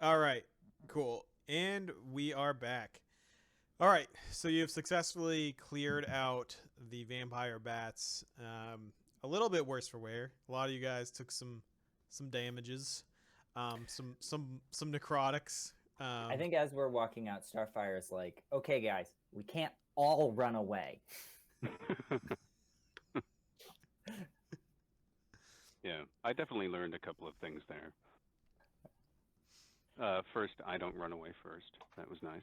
All right, cool. And we are back. All right, so you've successfully cleared out the vampire bats. A little bit worse for wear. A lot of you guys took some damages, some necrotics. I think as we're walking out, Starfire is like, "Okay, guys, we can't all run away." Yeah, I definitely learned a couple of things there. First, I don't run away first. That was nice.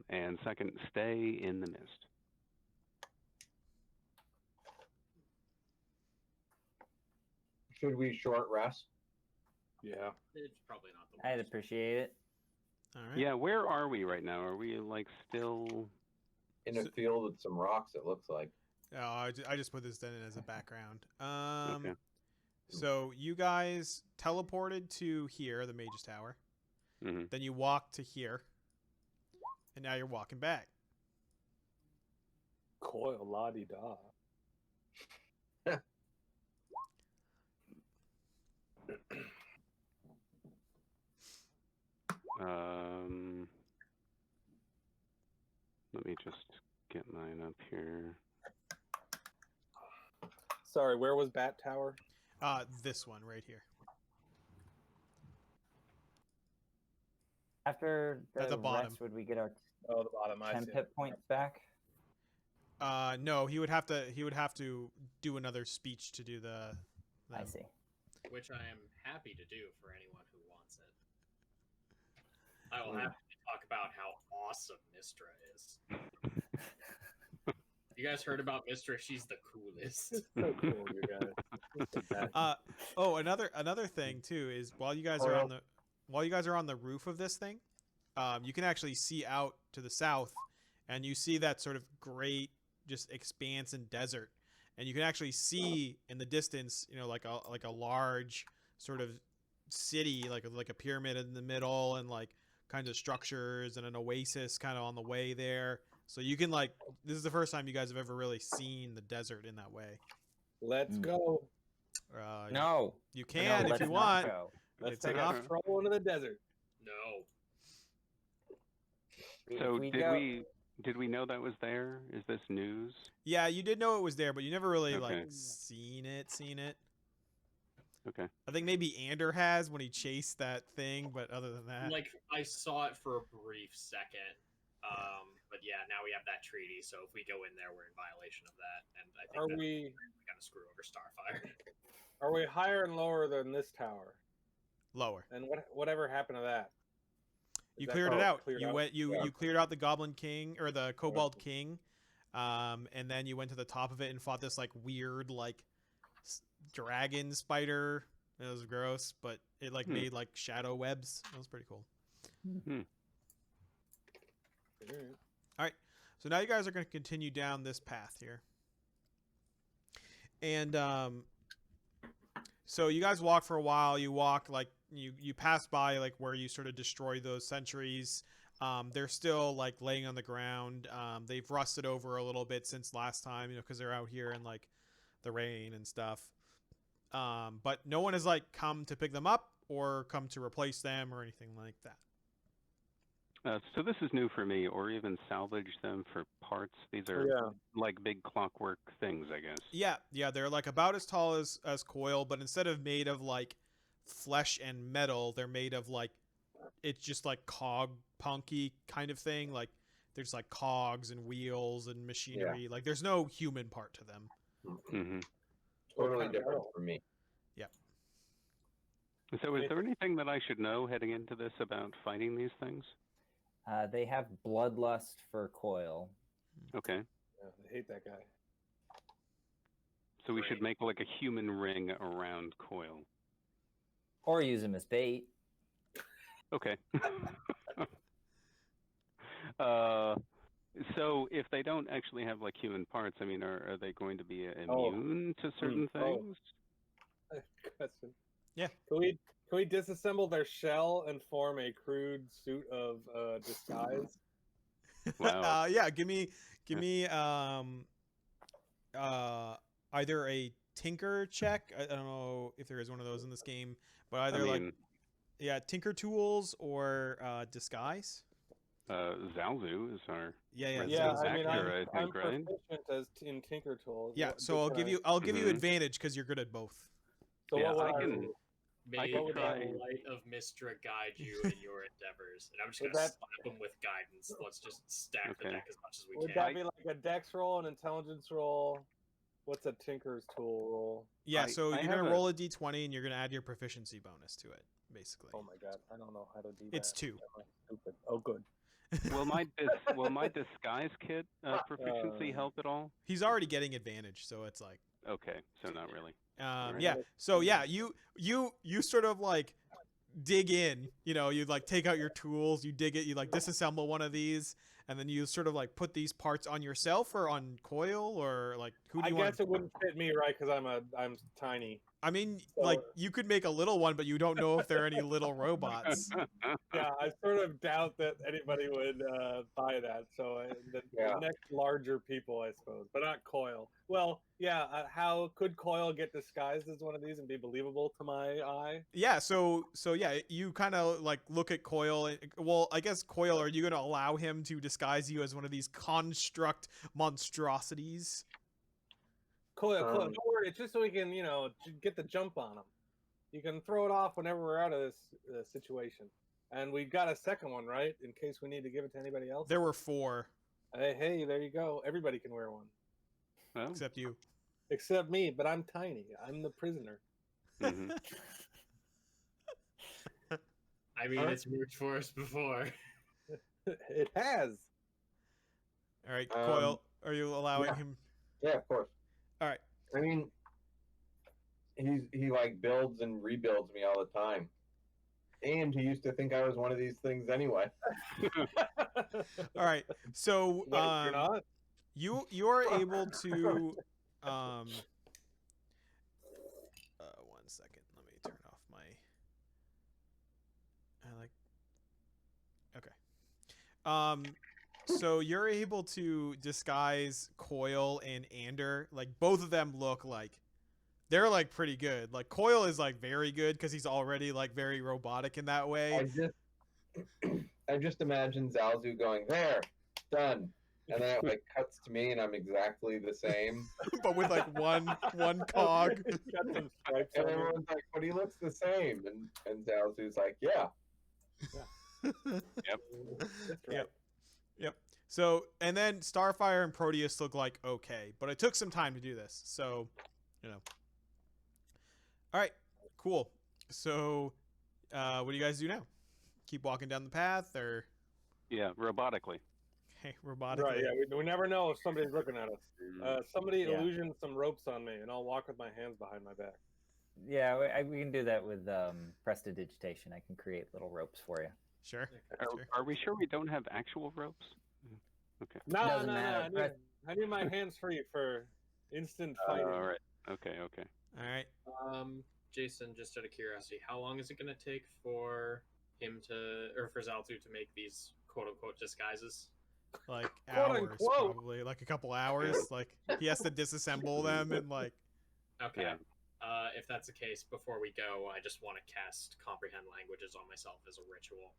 And second, stay in the mist. Should we short rest? Yeah. It's probably not the worst. I'd appreciate it. All right. Yeah, where are we right now? Are we like still In a field with some rocks, it looks like. Oh, I just put this in as a background. Okay. So you guys teleported to here, the Mage's Tower. Mm-hmm. Then you walked to here, and now you're walking back. Coil la di da. Let me just get mine up here. Sorry, where was Bat Tower? This one right here. After At the the bottom. rest, would we get our Oh, the bottom. I 10 see. hit points back? No, he would have to do another speech to do the I see. Which I am happy to do for anyone who wants it. I will happily talk about how awesome Mistra is. You guys heard about Mistra? She's the coolest. So cool, you guys. Another thing too is while you guys are on the roof of this thing, you can actually see out to the south, and you see that sort of great just expanse and desert, and you can actually see in the distance, like a large sort of city, like a pyramid in the middle, and like kinds of structures and an oasis kind of on the way there. So you can this is the first time you guys have ever really seen the desert in that way. Let's go. No. You can if let's you not want. go. Let's It's take enough. a stroll into the desert. No. So we did we know that was there? Is this news? Yeah, you did know it was there, but you never really Okay. seen it. Okay. I think maybe Ander has when he chased that thing, but other than that, Like, I saw it for a brief second. But yeah, now we have that treaty, so if we go in there, we're in violation of that. And I think Are that we kind of screw over Starfire. are we higher and lower than this tower? lower. And whatever happened to that? You Is that cleared it out. cleared You out? went. You Yeah. you cleared out the Goblin King or the Kobold King, and then you went to the top of it and fought this weird dragon spider. It was gross, but it made shadow webs. It was pretty cool. Alright. So now you guys are going to continue down this path here. And so you guys walk for a while. You walk you pass by where you sort of destroy those sentries. They're still laying on the ground. They've rusted over a little bit since last time, because they're out here in the rain and stuff. But no one has come to pick them up or come to replace them or anything like that. So this is new for me, or even salvage them for parts. These are big clockwork things, I guess. Yeah, they're about as tall as Coil, but instead of made of flesh and metal, they're made of it's just cog punky kind of thing. There's cogs and wheels and machinery. There's no human part to them. Mm-hmm. Totally different from me. Yeah. So is there anything that I should know heading into this about fighting these things? They have bloodlust for Coil. Okay. Yeah, I hate that guy. So we should make a human ring around Coil. Or use him as bait. Okay. So if they don't actually have human parts, I mean, are they going to be immune to certain things? Question. Yeah. Can we disassemble their shell and form a crude suit of disguise? Wow. Yeah, give me either a tinker check. I don't know if there is one of those in this game, but either Yeah, tinker tools or disguise. Zalzu is our Yeah. resident I mean, actor, I I'm think, right? proficient in Tinker Tools. Yeah, so I'll give you Mhm. advantage because you're good at both. So Yeah, what I would can- May can the try. light of Mistra guide you in your endeavors. And I'm just Would gonna that- slap them with guidance. Let's just stack the Okay. deck as much as we Would can. that be like a Dex roll, an Intelligence roll? What's a Tinker's Tool roll? Yeah, I so you're have gonna a- roll a d20 and you're gonna add your proficiency bonus to it, basically. Oh my god, I don't know how to do that. It's 2. Am I stupid? Oh, good. Will my disguise kit proficiency help at all? He's already getting advantage, so it's like Okay, so not really. yeah. So yeah, you sort of like dig in, you like take out your tools, you dig it, you like disassemble one of these, and then you sort of like put these parts on yourself or on Coil, or like who do I you guess want? it wouldn't fit me, right? Because I'm tiny. I mean, So- like you could make a little one, but you don't know if there are any little robots. Yeah, I sort of doubt that anybody would buy that. So the next larger people, I suppose, but not Coil. Well, yeah. How could Coil get disguised as one of these and be believable to my eye? Yeah, so yeah, you kind of like look at Coil. Well, I guess Coil, are you going to allow him to disguise you as one of these construct monstrosities? Coil, don't worry. It's just so we can, get the jump on them. You can throw it off whenever we're out of this situation. And we've got a second one, right? In case we need to give it to anybody else. There were 4, Hey, there you go. Everybody can wear one. Well, except you. Except me, but I'm tiny. I'm the prisoner. mhm. I mean, it's worked for us before. It has. All right, Coil, are you allowing yeah. him? Yeah, of course. All right. I mean, he like builds and rebuilds me all the time, and he used to think I was one of these things anyway. All right. So Wait, you're not? you're able to 1 second. Let me turn off my okay. So you're able to disguise Coil and Ander. Like both of them look like they're like pretty good. Like Coil is like very good because he's already like very robotic in that way. I just imagine Zalzu going there, done, and then it like cuts to me, and I'm exactly the same. But with like one cog. Got some stripes And on you. everyone's like, "But he looks the same," and Zalzu's like, "Yeah." That's right. Yep. So, and then Starfire and Proteus look like okay, but it took some time to do this. So, All right, cool. So, what do you guys do now? Keep walking down the path, or Yeah, robotically. okay, robotically? Right, yeah. We never know if somebody's looking at us. Somebody Yeah. illusion some ropes on me, and I'll walk with my hands behind my back. Yeah, we can do that with prestidigitation. I can create little ropes for you. Sure. Are we sure we don't have actual ropes? Okay. No, Doesn't no, no. matter. I need my hands free for instant fighting. All right. Okay. All right. Jason, just out of curiosity, how long is it going to take for him for Zaltu to make these quote unquote disguises? Like Quote, hours, unquote. probably like a couple hours. Like he has to disassemble them and like. Okay. Yeah. If that's the case, before we go, I just want to cast Comprehend Languages on myself as a ritual.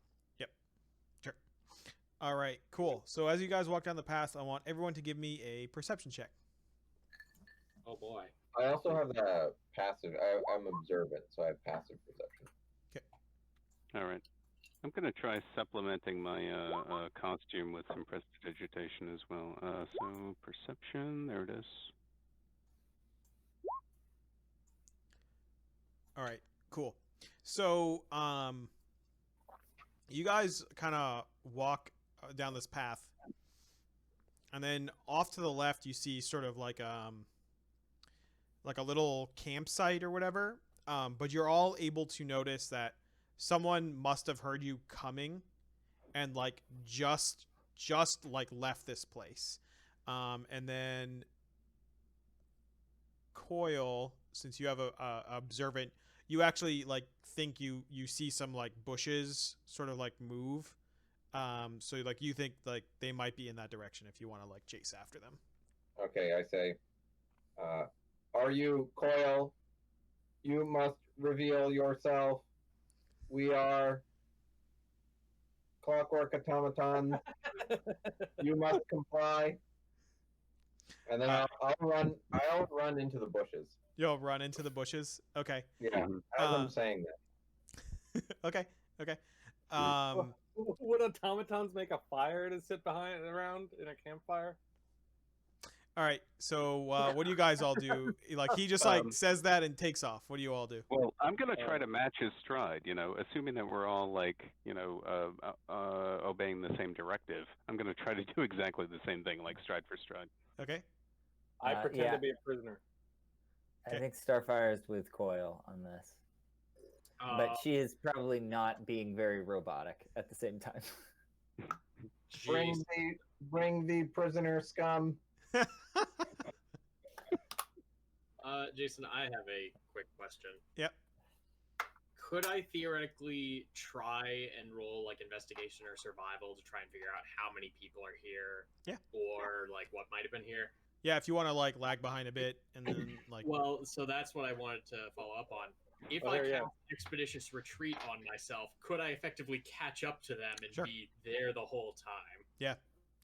All right, cool. So as you guys walk down the path, I want everyone to give me a perception check. Oh boy. I also have a passive. I'm observant, so I have passive perception. All right. I'm gonna try supplementing my costume with some prestidigitation as well. So perception, there it is. All right, cool. So, you guys kind of walk down this path, and then off to the left, you see sort of like a little campsite or whatever. But you're all able to notice that someone must have heard you coming, and like just like left this place. And then Coil, since you have a observant, you actually like think you see some like bushes sort of like move. So like you think like they might be in that direction if you want to like chase after them. Okay, I say, "Are you Coil? You must reveal yourself." We are clockwork automatons. You must comply. And then I'll run into the bushes. You'll run into the bushes. Okay. Yeah, as I'm saying that. Okay. Okay. Um, Would automatons make a fire to sit behind around in a campfire? all right. So what do you guys all do? Like he just like says that and takes off. What do you all do? Well, I'm gonna try to match his stride. Assuming that we're all like, obeying the same directive. I'm gonna try to do exactly the same thing, like stride for stride. Okay. I pretend yeah. to be a prisoner. I think Starfire's with Coil on this. But she is probably not being very robotic at the same time. Bring the prisoner scum. Jason, I have a quick question. Yep. Could I theoretically try and roll like investigation or survival to try and figure out how many people are here? Yeah. Or like what might have been here? Yeah, if you want to like lag behind a bit and then like. Well, so that's what I wanted to follow up on. If I cast Expeditious Retreat on myself, could I effectively catch up to them and be there the whole time? Yeah.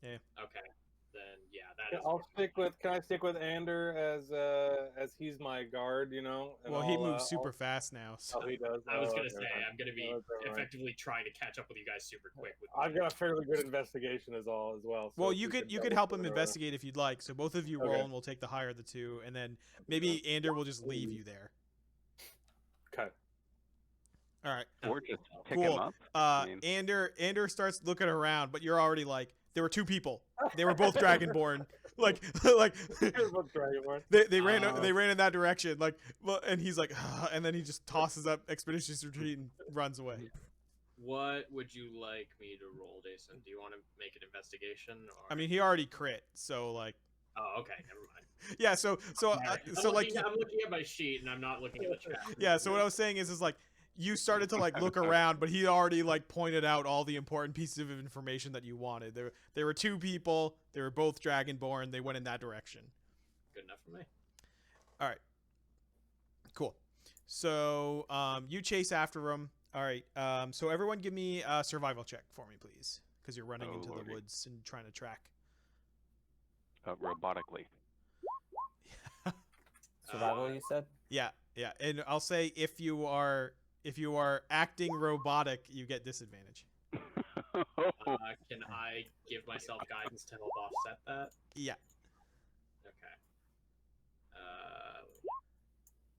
Yeah. Okay. Then yeah, that is. I'll stick with. Can I stick with Ander as he's my guard? And well, he moves super fast now. So. Oh, he does. I was gonna say I'm gonna be effectively trying to catch up with you guys super quick. I've got a fairly good investigation as well. So well, you could help him investigate if you'd like. So both of you roll, and we'll take the higher of the two, and then maybe Ander will just leave you there. Okay. All right. Or just pick him up. Ander starts looking around, but you're already like, there were two people. They were both Dragonborn. like they ran in that direction. Like, well, and he's like, and then he just tosses up Expeditious Retreat and runs away. What would you like me to roll, Jason? Do you want to make an investigation? Or... I mean, he already crit, so like. Oh, okay, never mind. Yeah, so I'm looking at my sheet and I'm not looking at the chat. Yeah, so what I was saying is like you started to like look around, but he already like pointed out all the important pieces of information that you wanted. There were two people. They were both Dragonborn. They went in that direction. Good enough for me. All right. Cool. So you chase after him. All right. So everyone, give me a survival check for me, please, because you're running into the woods and trying to track. Robotically. Survival, you said? Yeah, and I'll say if you are acting robotic, you get disadvantage. Can I give myself guidance to help offset that? Yeah. Okay.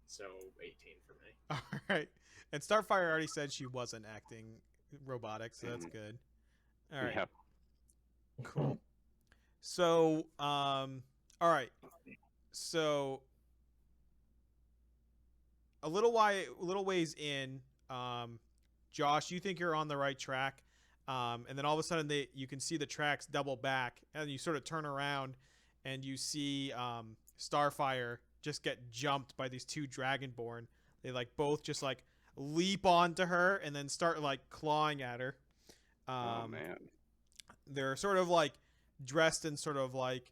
So 18 for me. All right. And Starfire already said she wasn't acting robotic, so that's good. All right. Yeah. Cool. So, all right. So, a little ways in, Josh, you think you're on the right track, and then all of a sudden you can see the tracks double back, and you sort of turn around, and you see Starfire just get jumped by these two Dragonborn. They like both just like leap onto her and then start like clawing at her. Oh man. They're sort of like dressed in sort of like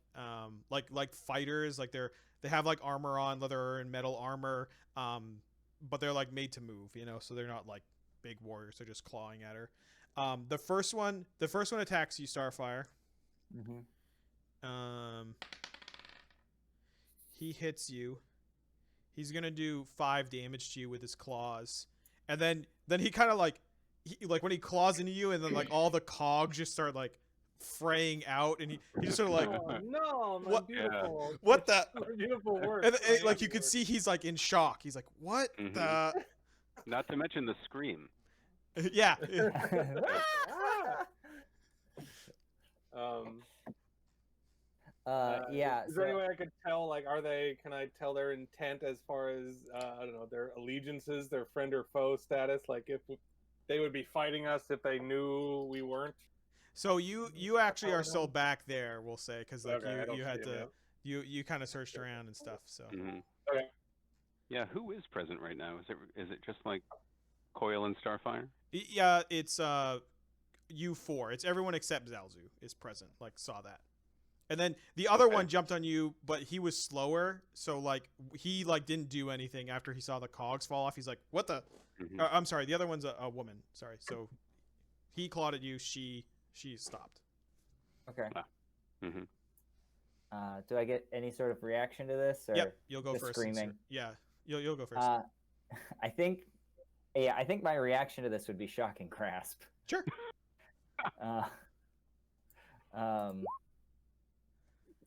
fighters, like they have like armor on, leather and metal armor, but they're like made to move, so they're not like big warriors. They're just clawing at her. The first one attacks you, Starfire. He hits you. He's gonna do 5 damage to you with his claws, and then he kind of like when he claws into you, and then like all the cogs just start like fraying out, and he just sort of like, oh, no, my what? Beautiful. What the? Beautiful work. And like you could see, he's like in shock. He's like, what the? Not to mention the scream. Yeah. Yeah. Is there any way I could tell? Like, can I tell their intent as far as I don't know, their allegiances, their friend or foe status? Like, if they would be fighting us if they knew we weren't. So you actually are still back there, we'll say, because like Okay, you had to you kind of searched around and stuff. So. Okay. Yeah, who is present right now? Is it just like Coil and Starfire? Yeah, it's you 4. It's everyone except Zalzu is present. Like saw that. And then the other one jumped on you, but he was slower, so like he like didn't do anything after he saw the cogs fall off. He's like, "What the?" Mhm. I'm sorry, the other one's a woman. Sorry. So he clawed at you. She stopped. Okay. Mhm. Do I get any sort of reaction to this? Or Yep, you'll go just first. since Screaming. you're- Yeah, you'll go first. I think my reaction to this would be shocking grasp. Sure.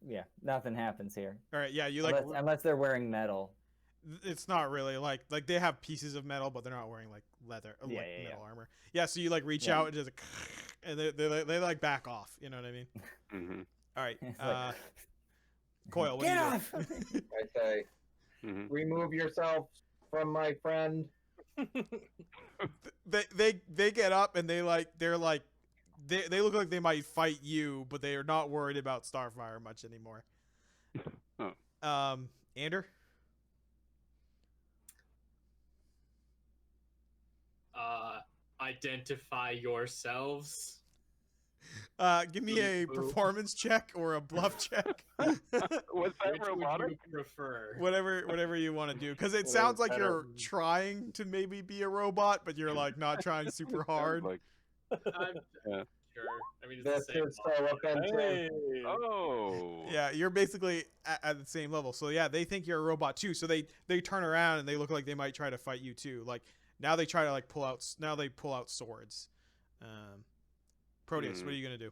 Yeah, nothing happens here. All right. Yeah, you like. Unless they're wearing metal. It's not really like they have pieces of metal, but they're not wearing like leather, Yeah, like yeah, metal armor. Yeah, so you like reach Yeah. out and just like, and they like back off. You know what I mean? Mhm. All right, It's like, Coil, what get do you off! do? I say, Mhm. remove yourself from my friend. They get up and they look like they might fight you, but they are not worried about Starfire much anymore. Oh. Ander? Identify yourselves. Give me a performance check or a bluff check. Was that Which would robotic? you prefer? whatever you want to do, because it Whatever's sounds like better. you're trying to maybe be a robot, but you're like not trying super Sounds hard. like- I'm Yeah. sure. I mean, it's This the same. is so offensive. Hey. Oh. Yeah, you're basically at the same level. So yeah, they think you're a robot too. So they turn around and they look like they might try to fight you too. Like now they try to like pull out swords. Proteus, what are you gonna do?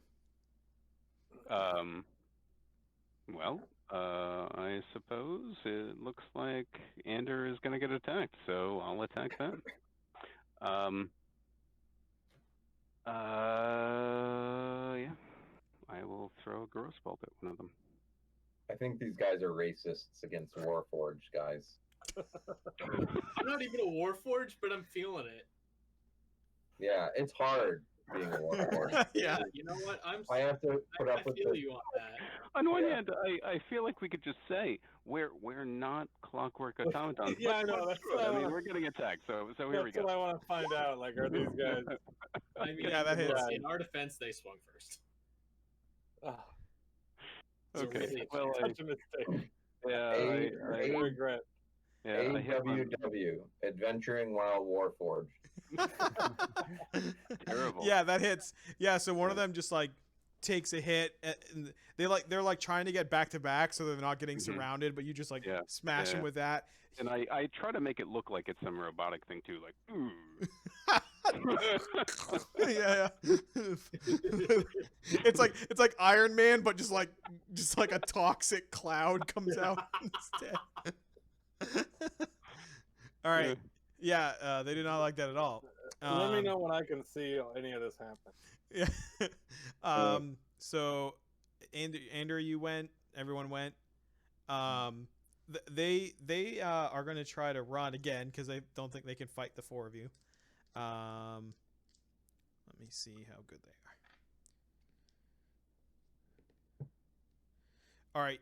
Well, I suppose it looks like Ander is going to get attacked, so I'll attack them. Yeah. I will throw a gross bolt at one of them. I think these guys are racists against Warforged guys. I'm not even a Warforged, but I'm feeling it. Yeah, it's hard being a Warforged. Yeah. You know what? I have to put I up with feel this. you on that. On one Yeah. hand, I feel like we could just say we're not clockwork automatons. Yeah, I but know, that's screw it. what I I mean, wanna- we're getting attacked, so here we That's go. what I want to find out. Like, are these guys? I mean, Yeah, that hits. In our defense, they swung first. Oh, So Okay. really, Well, such a mistake. yeah, I regret. yeah, I hit one. AWW, Adventuring While Warforged. Terrible. Yeah, that hits. Yeah, so one of them just like takes a hit, and they're like trying to get back to back, so they're not getting Mhm. surrounded. But you just like Yeah, smash them yeah. with that. And I try to make it look like it's some robotic thing too, like ooh. Yeah. It's like Iron Man, but just like a toxic cloud comes out instead. All right. Yeah, they did not like that at all. Let me know when I can see any of this happen. Yeah. So Andrew, you went. Everyone went. They are going to try to run again because they don't think they can fight the four of you. Let me see how good they are. All right.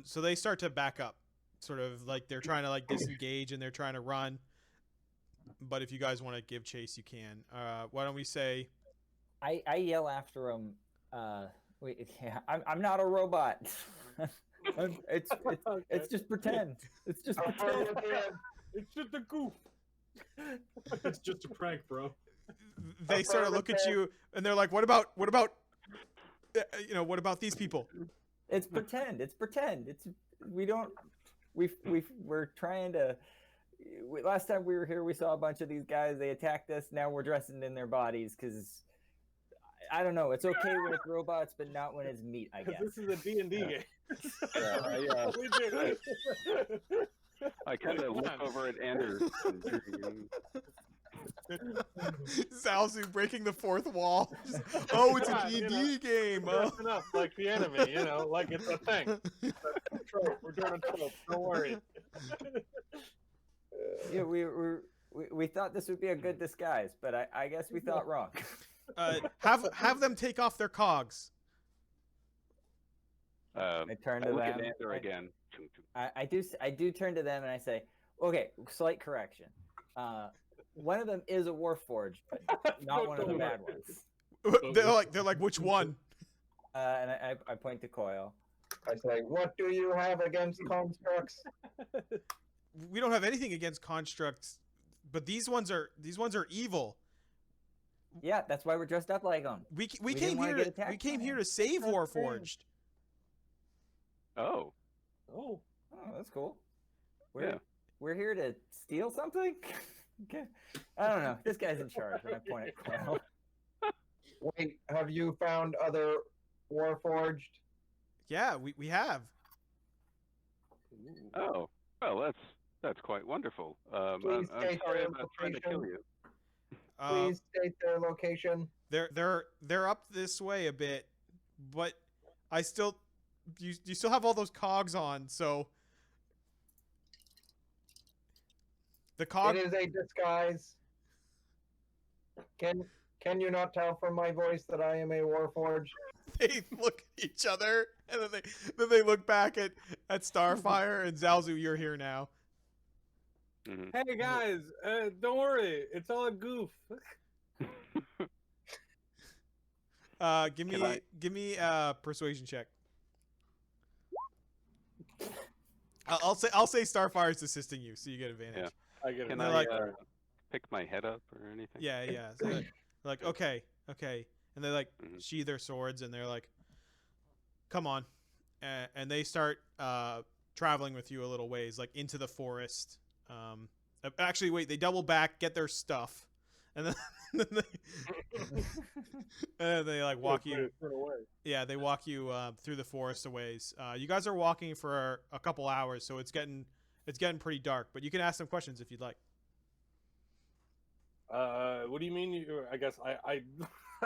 So they start to back up, sort of like they're trying to like disengage and they're trying to run. But if you guys want to give chase, you can. Why don't we say? I yell after him. Wait, yeah, I'm not a robot. It's just pretend. It's just pretend. It's just a goof. it's just a prank, bro. They sort of look at you and they're like, "What about what about these people?" It's pretend. It's pretend. We're trying to. Last time we were here, we saw a bunch of these guys. They attacked us. Now we're dressing in their bodies because I don't know. It's okay when it's robots, but not when it's meat. I guess. This is a D&D game. Yeah, We do. I kind of look over at Ander. Zaozu breaking the fourth wall. Oh, it's a Yeah, D&D game. We're dressing up like the enemy, like it's a thing. Trope. We're doing a trope. Don't worry. Yeah, we thought this would be a good disguise, but I guess we thought wrong. Have them take off their cogs. I turn to look them. at Ander again. I do turn to them and I say, okay, slight correction. One of them is a Warforged, but not one of the bad ones. They're like, which one? And I point to Coil. I say, what do you have against constructs? We don't have anything against constructs but these ones are evil. Yeah, that's why we're dressed up like them. We We came didn't wanna here get to attacked we came by here them. to save That's Warforged. Oh, Oh, Oh, that's cool. Yeah. We're here to steal something? Okay. I don't know. This guy's in charge, and I point at Quell. Wait, have you found other Warforged? Yeah, we have. oh. Well, that's quite wonderful. Please I'm state sorry their about trying to kill location. you. Please state their location. They're up this way a bit, but I still you still have all those cogs on, so the cog. It is a disguise. Can you not tell from my voice that I am a Warforged? They look at each other, and then they look back at Starfire and Zalzu. You're here now. Mhm. hey guys, don't worry, it's all a goof. Give me a persuasion check. I'll say Starfire's assisting you, so you get advantage. Yeah. I get it. Can they're I like- pick my head up or anything? Yeah. So they're like, okay, and they like Mhm. sheathe their swords, and they're like, come on, and they start traveling with you a little ways, like into the forest. Actually, wait, they double back, get their stuff, and then they like walk you. Turn away. Yeah, they walk you through the forest a ways. You guys are walking for a couple hours, so it's getting pretty dark. But you can ask them questions if you'd like. What do you mean? I guess I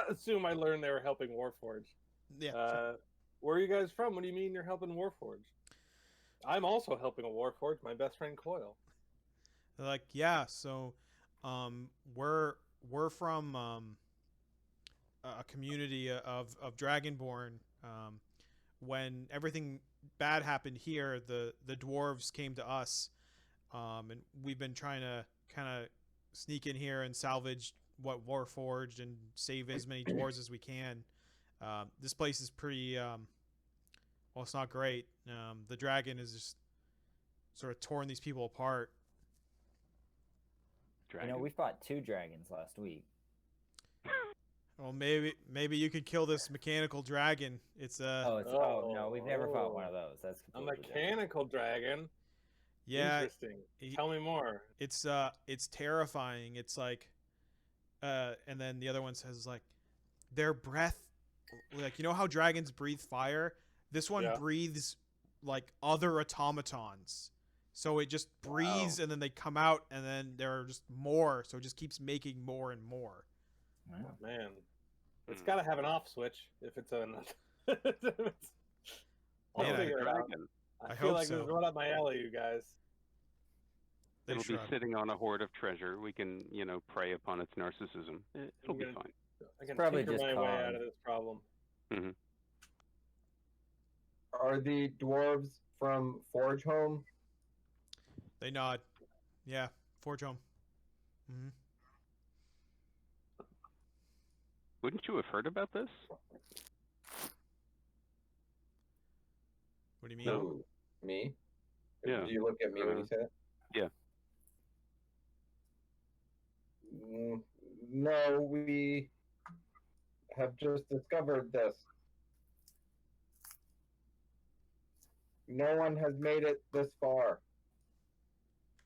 assume I learned they were helping Warforged. Yeah. Sure. Where are you guys from? What do you mean you're helping Warforged? I'm also helping a Warforged, my best friend Coil. They're like, yeah. So, we're from a community of Dragonborn. When everything bad happened here, the dwarves came to us, and we've been trying to kind of sneak in here and salvage what Warforged and save as many dwarves as we can. This place is pretty well, it's not great. The dragon is just sort of torn these people apart. Dragon? We fought 2 dragons last week. Well, maybe you could kill this mechanical dragon. It's Oh no, we've never fought one of those. That's A completely different. mechanical dragon. yeah, Interesting. he- Tell me more. it's terrifying. It's like and then the other one says like their breath, like, you know how dragons breathe fire? This one Yeah. breathes like other automatons. So it just breathes and then they come out and then there are just more, so it just keeps making more and more. Wow. Man, it's Hmm. got to have an off switch if it's a. I'll Man, figure it out. Dragon. I feel hope like this is so. right up my alley, you guys. They It'll shrug. be sitting on a hoard of treasure. We can, prey upon its narcissism. It'll be gonna- fine. I can probably tinker just my way out cog. of this problem. Are the dwarves from Forge Home? They nod. Yeah, Forge Home. Hmm. Wouldn't you have heard about this? What do you mean? No. Ooh, me? Yeah. Did you look at me when you said it? Yeah. No, we have just discovered this. No one has made it this far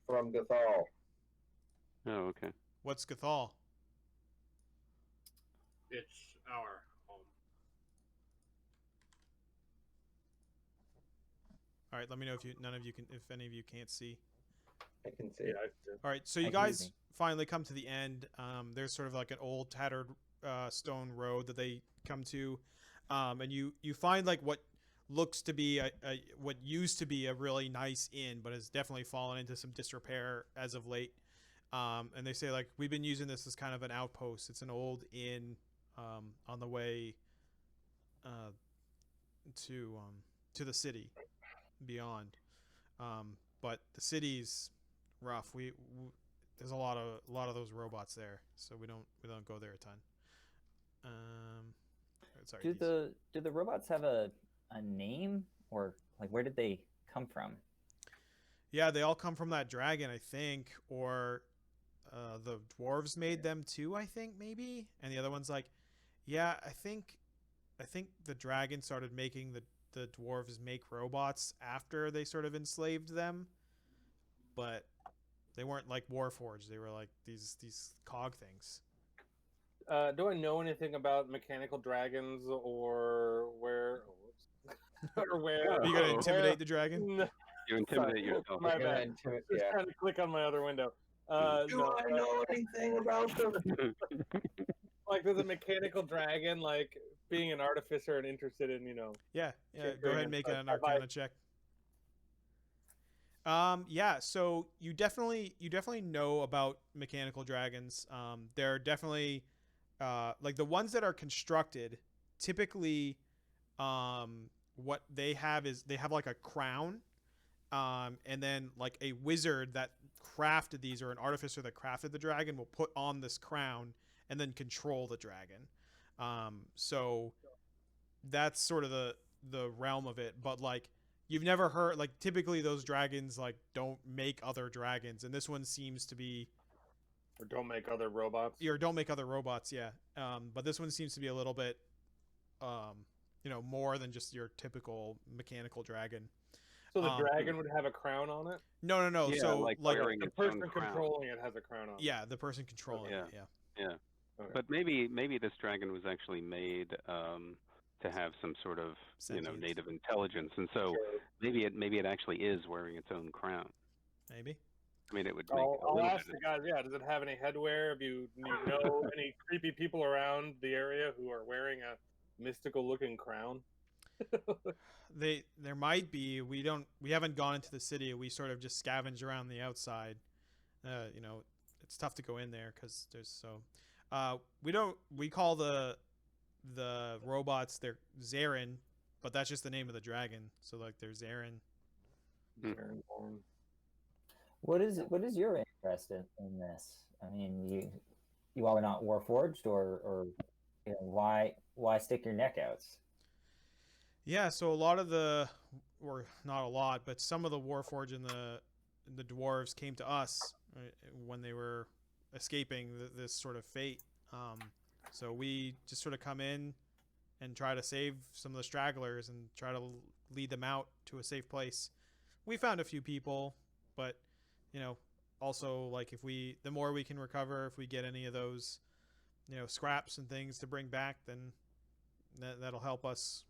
from Gathol. Oh, okay. What's Gathol? It's our home. All right, let me know if any of you can't see. I can see Yeah, it. I do. All right, so I you can guys see. finally come to the end. There's sort of like an old tattered stone road that they come to, and you find like what looks to be what used to be a really nice inn, but has definitely fallen into some disrepair as of late. And they say like we've been using this as kind of an outpost. It's an old inn on the way to the city beyond. But the city's rough. There's a lot of those robots there, so we don't go there a ton. Sorry. Do the robots have a name, or like where did they come from? Yeah, they all come from that dragon, I think, or the dwarves made them too, I think, maybe. And the other one's like, yeah, I think the dragon started making the dwarves make robots after they sort of enslaved them, but they weren't like Warforged. They were like these cog things. Do I know anything about mechanical dragons or where? Or where? Are you gonna intimidate the dragon? No, You intimidate yourself. my And bad. then Just yeah. trying to click on my other window. Do No, I know anything about them? like there's a mechanical dragon, like being an artificer and interested in, Yeah. Sure, Go ahead and make an Arcana check. Yeah. So you definitely know about mechanical dragons. They're definitely like the ones that are constructed. Typically, what they have is they have like a crown, and then like a wizard that crafted these or an artificer that crafted the dragon will put on this crown and then control the dragon. So that's sort of the realm of it. But like you've never heard, like typically those dragons like don't make other dragons, and this one seems to be, or don't make other robots. or don't make other robots. Yeah. But this one seems to be a little bit, more than just your typical mechanical dragon. So the dragon would have a crown on it. No. Yeah, So like like wearing The its own person crown. controlling it has a crown on. yeah, the person controlling Yeah. it. Yeah. Yeah. Okay. But maybe this dragon was actually made to have some sort of Sentience. native intelligence, and so maybe it actually is wearing its own crown. Maybe. I mean, it would make a I'll little ask bit the guys. Yeah, does it have any headwear? If you know any creepy people around the area who are wearing a mystical-looking crown? There might be. We haven't gone into the city. We sort of just scavenge around the outside. It's tough to go in there because there's so. We call the robots, they're Zarin, but that's just the name of the dragon. So like they're Zarin. Dragonborn. What is your interest in this? I mean, you are not Warforged, or why stick your neck out? Yeah, so a lot of or not a lot, but some of the Warforged and the dwarves came to us when they were escaping this sort of fate. So we just sort of come in and try to save some of the stragglers and try to lead them out to a safe place. We found a few people, but also like the more we can recover, if we get any of those, scraps and things to bring back, then that'll help us.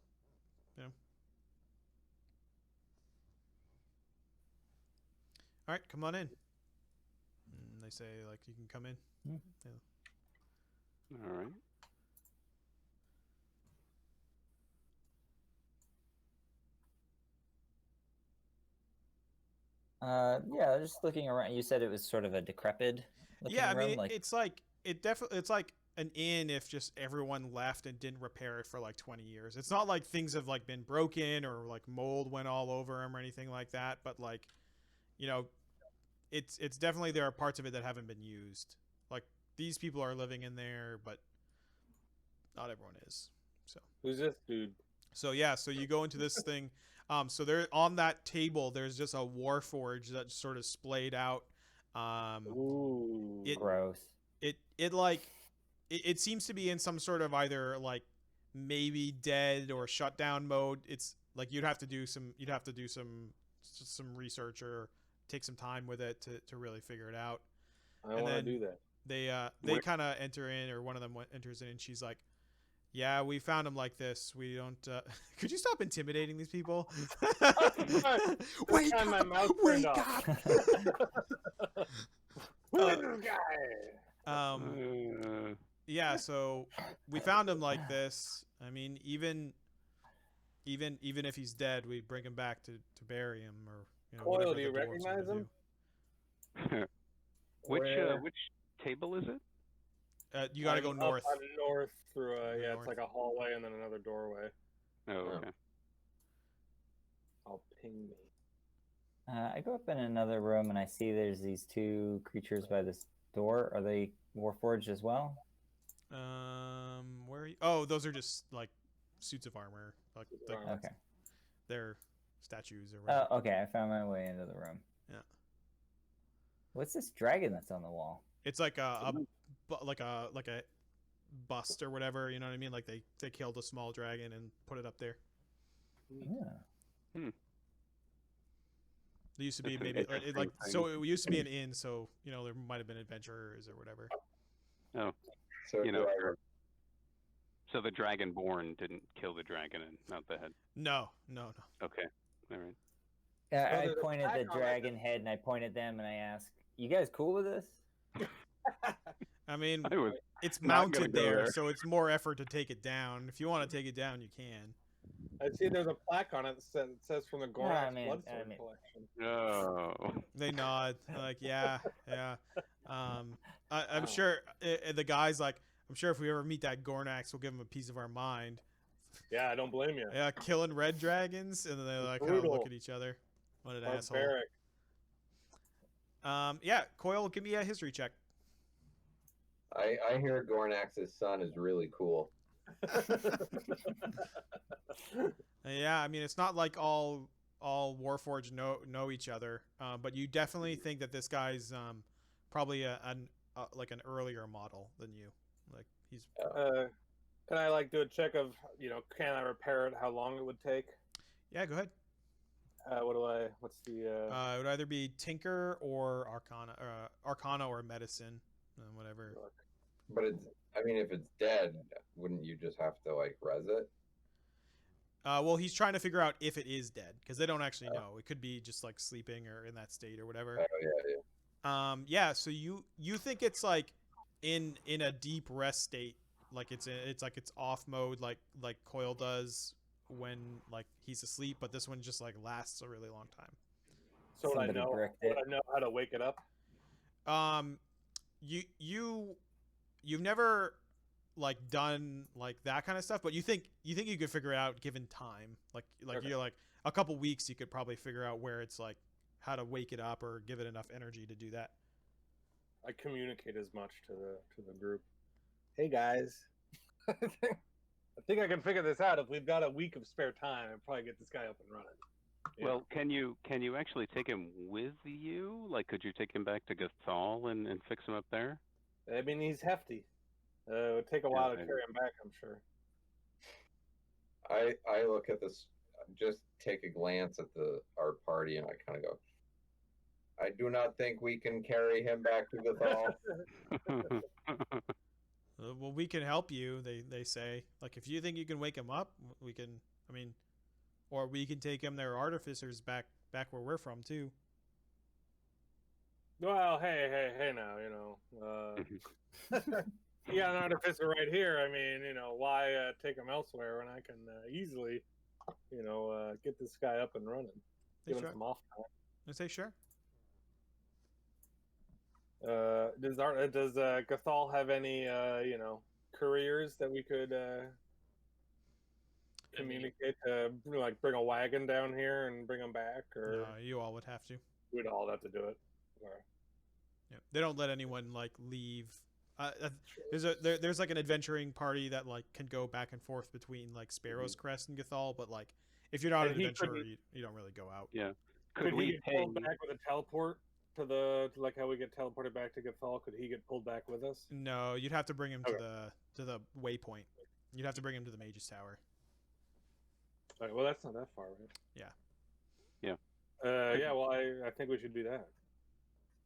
All right, come on in. And they say like you can come in. All right. Yeah, just looking around. You said it was sort of a decrepit looking Yeah, I room, mean like it's like an inn if just everyone left and didn't repair it for like 20 years. It's not like things have like been broken or like mold went all over them or anything like that, but like it's definitely, there are parts of it that haven't been used. Like these people are living in there, but not everyone is. So Who's this dude? So yeah, so you go into this thing. So there on that table, there's just a Warforge that's sort of splayed out. Ooh. gross. It seems to be in some sort of either like maybe dead or shut down mode. It's like you'd have to do some research or take some time with it to really figure it out. I want to do that. They kind of enter in, or one of them enters in, and she's like, "Yeah, we found him like this. We don't." Could you stop intimidating these people? Wake My up! mouth Wake turned up! Who is this guy? Yeah. So we found him like this. I mean, even if he's dead, we bring him back to bury him, or Coyle, whatever do you the dwarves recognize wanna him? Which table is it? You got to go north. Up north through North. it's like a hallway and then another doorway. Oh, okay. I'll ping me. I go up in another room and I see there's these two creatures by this door. Are they Warforged as well? Where? Oh, those are just like suits of armor. Like Okay. they're statues or whatever. Oh, okay. I found my way into the room. Yeah. What's this dragon that's on the wall? It's like like a bust or whatever. You know what I mean? Like they killed a small dragon and put it up there. Yeah. There used to be That's an maybe interesting so thing. it used to be an inn. So you know there might have been adventurers or whatever. Oh, So you know, do I- sure. So the Dragonborn didn't kill the dragon and not the head. No. Okay, all right. Yeah, Well, I there's a pointed plaque the on it dragon head and I pointed them and I asked, "You guys cool with this?" I mean, I was it's not gonna mounted go there, there. so it's more effort to take it down. If you want to take it down, you can. I see there's a plaque on it that says from the Gorax I mean- Bloodsword collection. No. They nod, like, yeah. I'm Wow. sure the guy's like, I'm sure if we ever meet that Gornax, we'll give him a piece of our mind. Yeah, I don't blame you. Yeah, killing red dragons, and then they like kind of Brutal. look at each other. What an asshole. Barbaric. Yeah, Coil, give me a history check. I hear Gornax's son is really cool. Yeah, I mean, it's not like all Warforged know each other, but you definitely think that this guy's probably like an earlier model than you. Like he's Can I like do a check of can I repair it? How long it would take? yeah. Go ahead. What's the It would either be Tinker or Arcana or Medicine, whatever. But I mean, if it's dead, wouldn't you just have to like res it? Well, he's trying to figure out if it is dead because they don't actually know. It could be just like sleeping or in that state or whatever. Oh yeah. Yeah. So you think it's like in a deep rest state, like it's like it's off mode, like Coil does when like he's asleep, but this one just like lasts a really long time. so would I Somebody know bricked would it. I know how to wake it up? You've never like done like that kind of stuff, but you think you could figure it out given time. Like Okay. you're like a couple weeks, you could probably figure out where it's like how to wake it up or give it enough energy to do that. I communicate as much to the group. Hey guys, I think I can figure this out. If we've got a week of spare time, I'll probably get this guy up and running. Yeah. Well, can you actually take him with you? Like, could you take him back to Gathol and fix him up there? I mean, he's hefty. It would take a while to I- carry him back, I'm sure. I look at this, just take a glance at our party, and I kind of go, I do not think we can carry him back to Gathol. Well, we can help you. They say like if you think you can wake him up, we can. I mean, or we can take him. There are artificers back where we're from too. Well, hey, now, you got an artificer right here. I mean, why take him elsewhere when I can easily, get this guy up and running, They give him sure. some off time. I say sure. Does Gathol have any couriers that we could communicate to, like, bring a wagon down here and bring them back, or You all would have to. we'd all have to do it? Or... Yeah. They don't let anyone like leave. There's like an adventuring party that like can go back and forth between like Sparrow's Crest and Gathol, but like if you're not And an he adventurer, couldn't- you don't really go out. Yeah. Could Could he we get pay? pulled back with a teleport to like how we get teleported back to Gathol? Could he get pulled back with us? No, you'd have to bring him Okay. to the waypoint. You'd have to bring him to the Mage's Tower. All right, well, that's not that far, right? Yeah. Yeah. Yeah. Well, I think we should do that.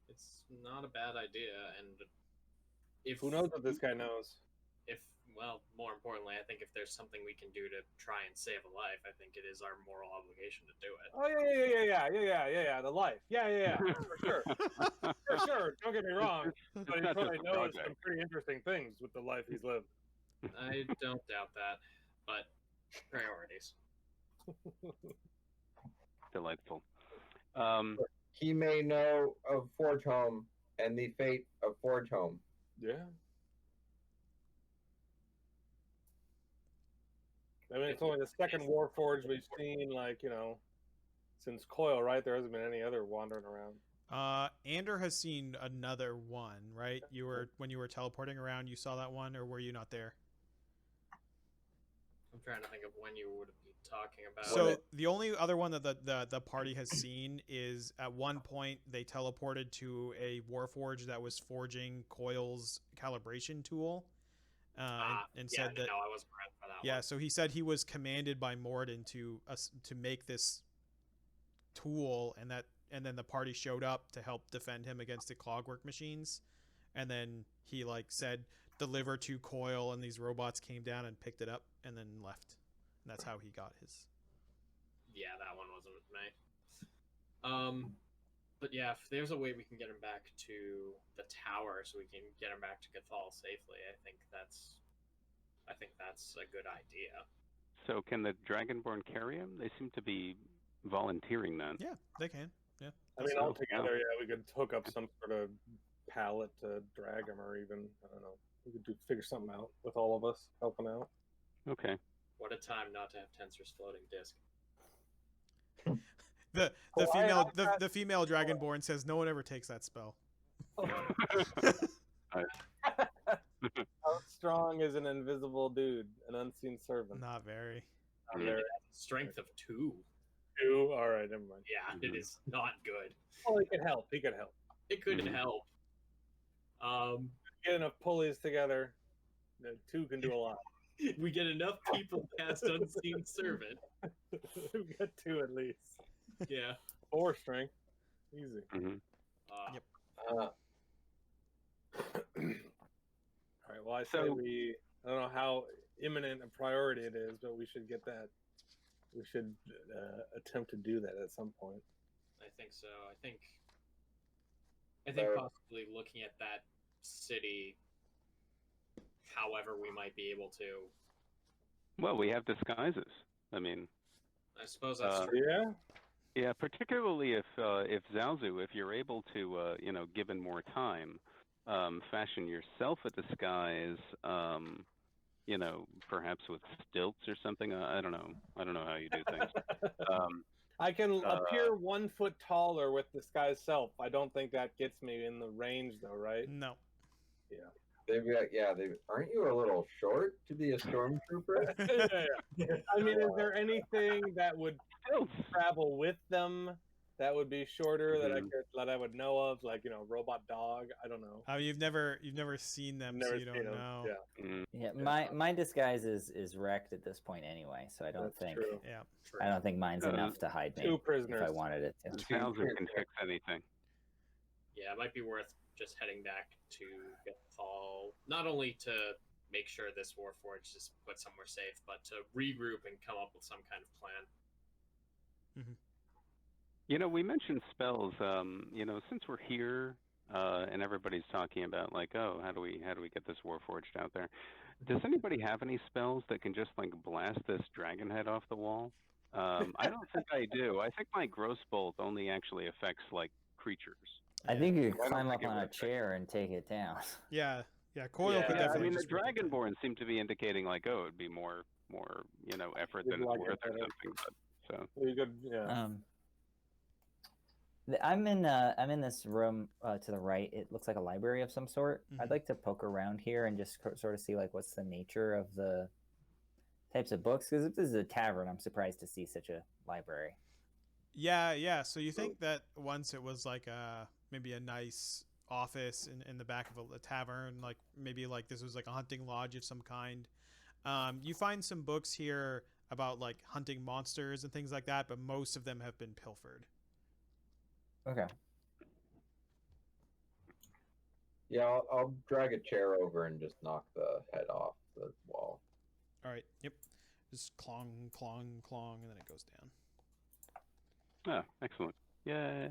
It's not a bad idea, and if Who knows what this guy knows? Well, more importantly, I think if there's something we can do to try and save a life, I think it is our moral obligation to do it. Oh yeah. The life. Yeah. For sure. For sure. Don't get me wrong. But he not just probably a knows project. some pretty interesting things with the life he's lived. I don't doubt that, but priorities. Delightful. He may know of Forge Home and the fate of Forge Home. Yeah. I mean, it's only the second Warforged we've seen, like, since Coil, right? There hasn't been any other wandering around. Ander has seen another one, right? When you were teleporting around, you saw that one, or were you not there? I'm trying to think of when you would be talking about. So the only other one that the party has seen is at one point they teleported to a warforge that was forging Coil's calibration tool, and said that. No, I wasn't ready for that. Yeah, one. so he said he was commanded by Morden to make this tool, and then the party showed up to help defend him against the clockwork machines, and then he said deliver to Coil, and these robots came down and picked it up and then left. And that's how he got his. Yeah, that one wasn't me. But yeah, if there's a way we can get him back to the tower, so we can get him back to Gathol safely, I think that's a good idea. So can the Dragonborn carry him? They seem to be volunteering that. Yeah, they can. Yeah. I mean, all together, yeah, we could hook up some sort of pallet to drag him, or even, I don't know, we could figure something out with all of us helping out. Okay. What a time not to have Tensor's floating disc. The female Dragonborn says no one ever takes that spell. How strong is an invisible dude, an unseen servant? Not very. Not very. Strength of 2. 2? All right, never mind. Yeah, it is not good. Oh, he could help. He could help. It could help. Get enough pulleys together, 2 can do a lot. We get enough people past unseen servant. We got 2 at least. Yeah. 4 strength, easy. Mm-hmm. Yep. All right. Well, I say I don't know how imminent a priority it is, but we should get that. We should attempt to do that at some point. I think so. I think possibly looking at that city, however we might be able to. Well, we have disguises. I mean, I suppose that's true. Yeah. Yeah, particularly if Zalzu, if you're able to, given more time, fashion yourself a disguise, perhaps with stilts or something. I don't know. I don't know how you do things. I can appear 1 foot taller with disguise self. I don't think that gets me in the range, though, right? No. Yeah. Aren't you a little short to be a stormtrooper? Yeah. I mean, is there anything that would travel with them that would be shorter that I would know of, like robot dog? I don't know. Oh, you've never seen them, so you don't know. Yeah. Yeah, my disguise is wrecked at this point anyway, so I don't think true. Yeah. I don't think mine's enough to hide me 2 prisoners. if I wanted it to. Zalzu can fix anything. Yeah, it might be worth just heading back to Gathol, not only to make sure this Warforge is put somewhere safe, but to regroup and come up with some kind of plan. Mm-hmm. We mentioned spells. Since we're here and everybody's talking about how do we get this Warforged out there? Does anybody have any spells that can just blast this dragon head off the wall? I don't think I do. I think my Gross Bolt only actually affects creatures. I think you could climb up on a chair and take it down. Yeah. Coil could I definitely. mean, the just break it. Dragonborn seem to be indicating it would be more effort than it's worth or something. But, so You could, yeah. I'm in this room to the right. It looks like a library of some sort. I'd like to poke around here and just sort of see what's the nature of the types of books. Because if this is a tavern, I'm surprised to see such a library. Yeah. So you think that once it was maybe a nice office in the back of a tavern, maybe this was a hunting lodge of some kind. You find some books here about hunting monsters and things like that, but most of them have been pilfered. Okay. Yeah, I'll drag a chair over and just knock the head off the wall. All right. Yep. Just clong, clong, clong, and then it goes down. Oh, excellent. Yay.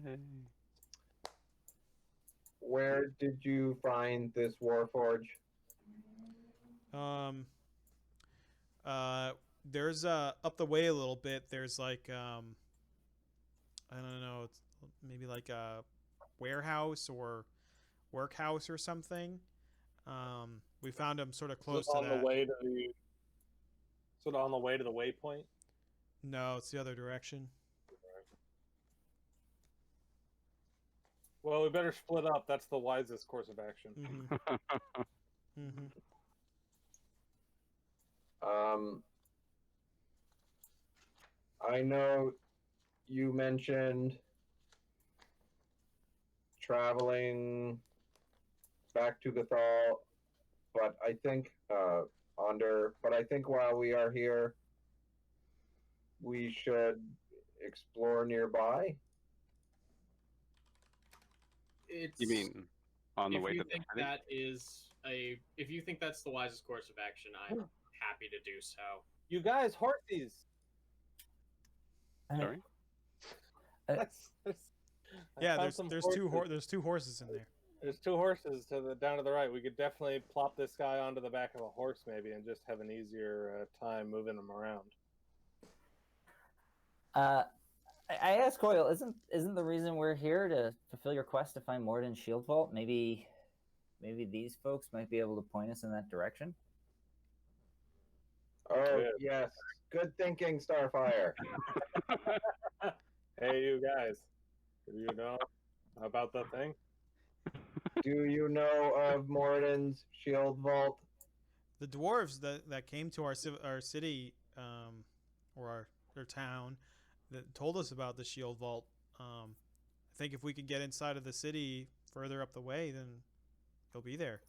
Where did you find this Warforge? There's up the way a little bit. There's I don't know. It's maybe a warehouse or workhouse or something. We found him sort of close to that. On the way to the waypoint. No, it's the other direction. Well, we better split up. That's the wisest course of action. Mm-hmm. I know you mentioned traveling back to Gathol, but I think while we are here, we should explore nearby. It's You mean on the if way you to the think city? that is if you think that's the wisest course of action, I'm happy to do so. You guys, horsies. Sorry? Yeah, there's there's two horses in there. There's two horses down to the right. We could definitely plop this guy onto the back of a horse, maybe, and just have an easier time moving him around. I asked Coyle, isn't the reason we're here to fulfill your quest to find Morden's shield vault? Maybe these folks might be able to point us in that direction. Oh yes, good thinking, Starfire. Hey, you guys, do you know about the thing? Do you know of Morden's shield vault? The dwarves that came to our city, or our town, that told us about the shield vault. I think if we could get inside of the city further up the way, then he'll be there.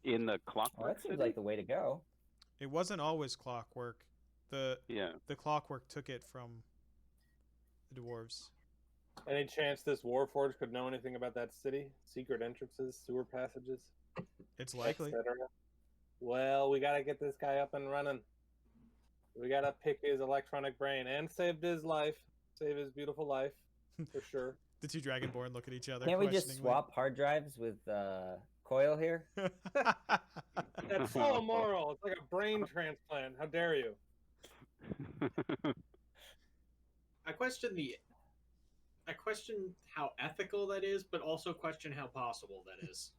In the clockwork Well, that seems city? like the way to go. It wasn't always clockwork. The clockwork took it from the dwarves. Any chance this Warforged could know anything about that city? Secret entrances, sewer passages? It's likely. etc.? Well, we gotta get this guy up and running. We gotta pick his electronic brain and save his life. Save his beautiful life, for sure. The two Dragonborn look at each other. Can't we just swap hard drives with Coyle here? That's so immoral. It's like a brain transplant. How dare you? I question how ethical that is, but also question how possible that is.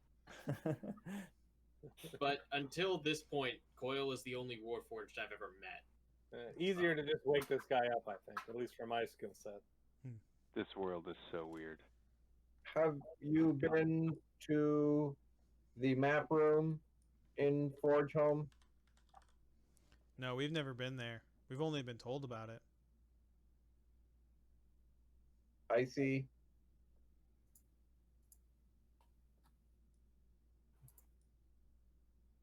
But until this point, Coyle is the only Warforged I've ever met. Easier to just wake this guy up, I think, at least for my skill set. This world is so weird. Have you been to the map room in Forge Home? No, we've never been there. We've only been told about it. I see.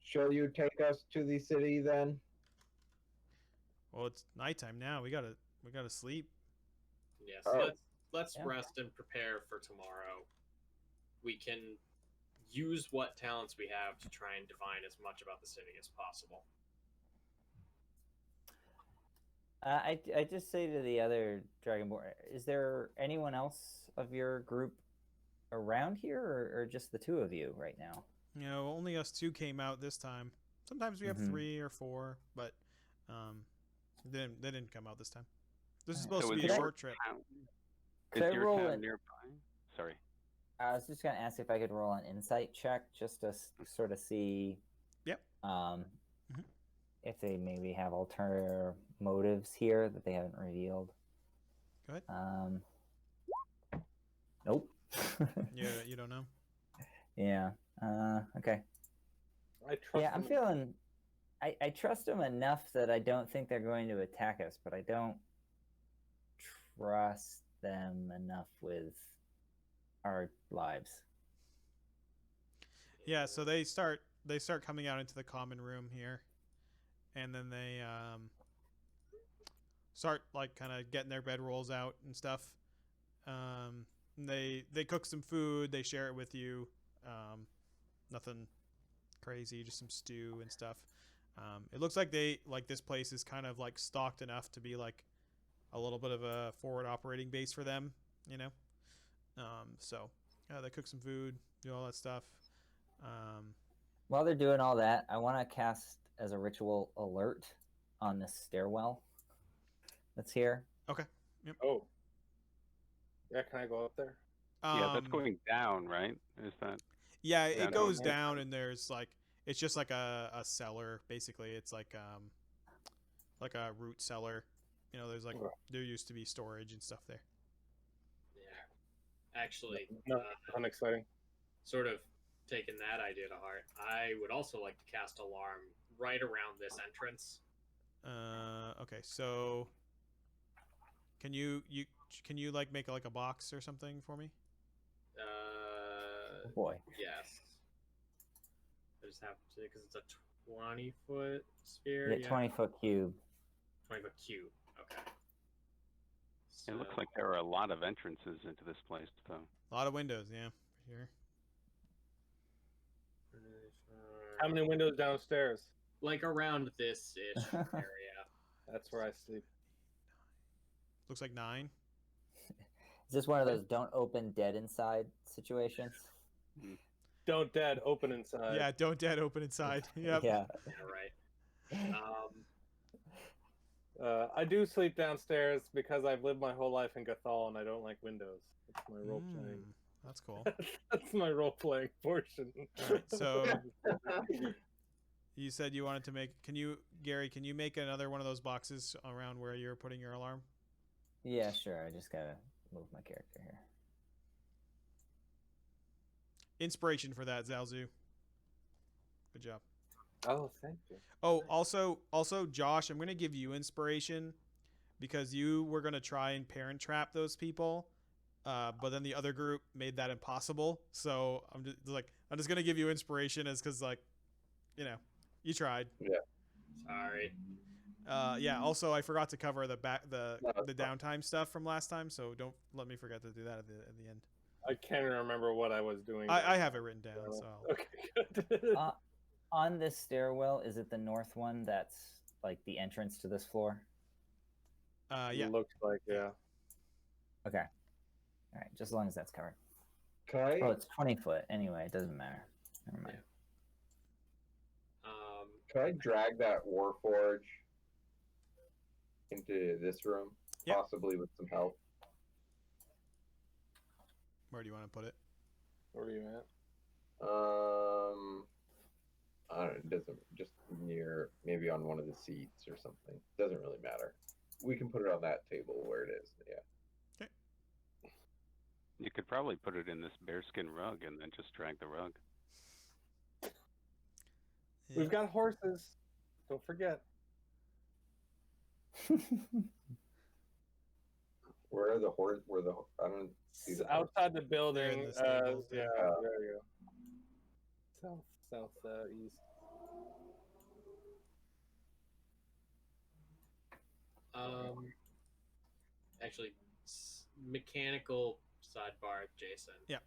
Shall you take us to the city then? Well, it's nighttime now. We gotta sleep. Yes, Oh. let's rest and prepare for tomorrow. We can use what talents we have to try and divine as much about the city as possible. I just say to the other Dragonborn, is there anyone else of your group around here, or just the two of you right now? You know, only us two came out this time. Sometimes we have 3 or 4, but they didn't come out this time. This is supposed to be a short trip. Could Is I your roll town an- nearby? Sorry. I was just gonna ask if I could roll an insight check just to sort of see. Yep. If they maybe have ulterior motives here that they haven't revealed. Go ahead. Nope. Yeah, you don't know. Yeah. Okay. I trust I'm him. feeling. I trust them enough that I don't think they're going to attack us, but I don't trust them enough with our lives. Yeah, so they start coming out into the common room here, and then they start like kind of getting their bedrolls out and stuff. They cook some food, they share it with you. Nothing crazy, just some stew and stuff. It looks like this place is kind of like stocked enough to be like a little bit of a forward operating base for them, you know. So they cook some food, do all that stuff. While they're doing all that, I want to cast as a ritual alert on this stairwell that's here. Okay. Yep. Oh. Yeah, can I go up there? Yeah, that's going down, right? Is that? Yeah, it goes down. down, and there's like it's just like a cellar basically. It's like a root cellar. You know, there's like there used to be storage and stuff there. Yeah, actually, No, unexciting. sort of taking that idea to heart, I would also like to cast alarm right around this entrance. Okay, so can you like make like a box or something for me? Oh boy. Yes. I just have to, because it's a 20-foot sphere. You get 20-foot cube. 20-foot cube. Okay. It looks like there are a lot of entrances into this place, though. A lot of windows, yeah, for sure. How many windows downstairs? Like around this-ish area. That's where I sleep. Looks like 9. Is this one of those don't open dead inside situations? Don't dead, open inside. Yeah, don't dead open inside. Yep. Yeah. Yeah, right. I do sleep downstairs because I've lived my whole life in Gathol and I don't like windows. That's my role playing. That's cool. That's my role playing portion. All right, so you said you wanted to make. Gary? Can you make another one of those boxes around where you're putting your alarm? Yeah, sure. I just gotta move my character here. Inspiration for that, Zalzu. Good job. Oh, thank you. Oh, also, Josh, I'm gonna give you inspiration because you were gonna try and parent trap those people, but then the other group made that impossible. So I'm just gonna give you inspiration as because you tried. Yeah. Sorry. Yeah. Also, I forgot to cover the downtime stuff from last time, so don't let me forget to do that at the end. I can't remember what I was doing. I have it written down. So Okay, good. On this stairwell, is it the north one that's like the entrance to this floor? yeah. Looks like, yeah. Okay. All right, just as long as that's covered. Can I? Oh, it's 20 foot. Anyway, it doesn't matter. Never mind. Can I drag that Warforge into this room? Yep. Possibly with some help. Where do you want to put it? Where are you at? I don't know, it doesn't, just near, maybe on one of the seats or something. Doesn't really matter. We can put it on that table where it is. Yeah. You could probably put it in this bearskin rug and then just drag the rug. Yeah. We've got horses. Don't forget. Where are the horse? I don't see the Outside the building. in the stables, Yeah, yeah. there you go. Southeast. Actually, mechanical sidebar, Jason. Yeah.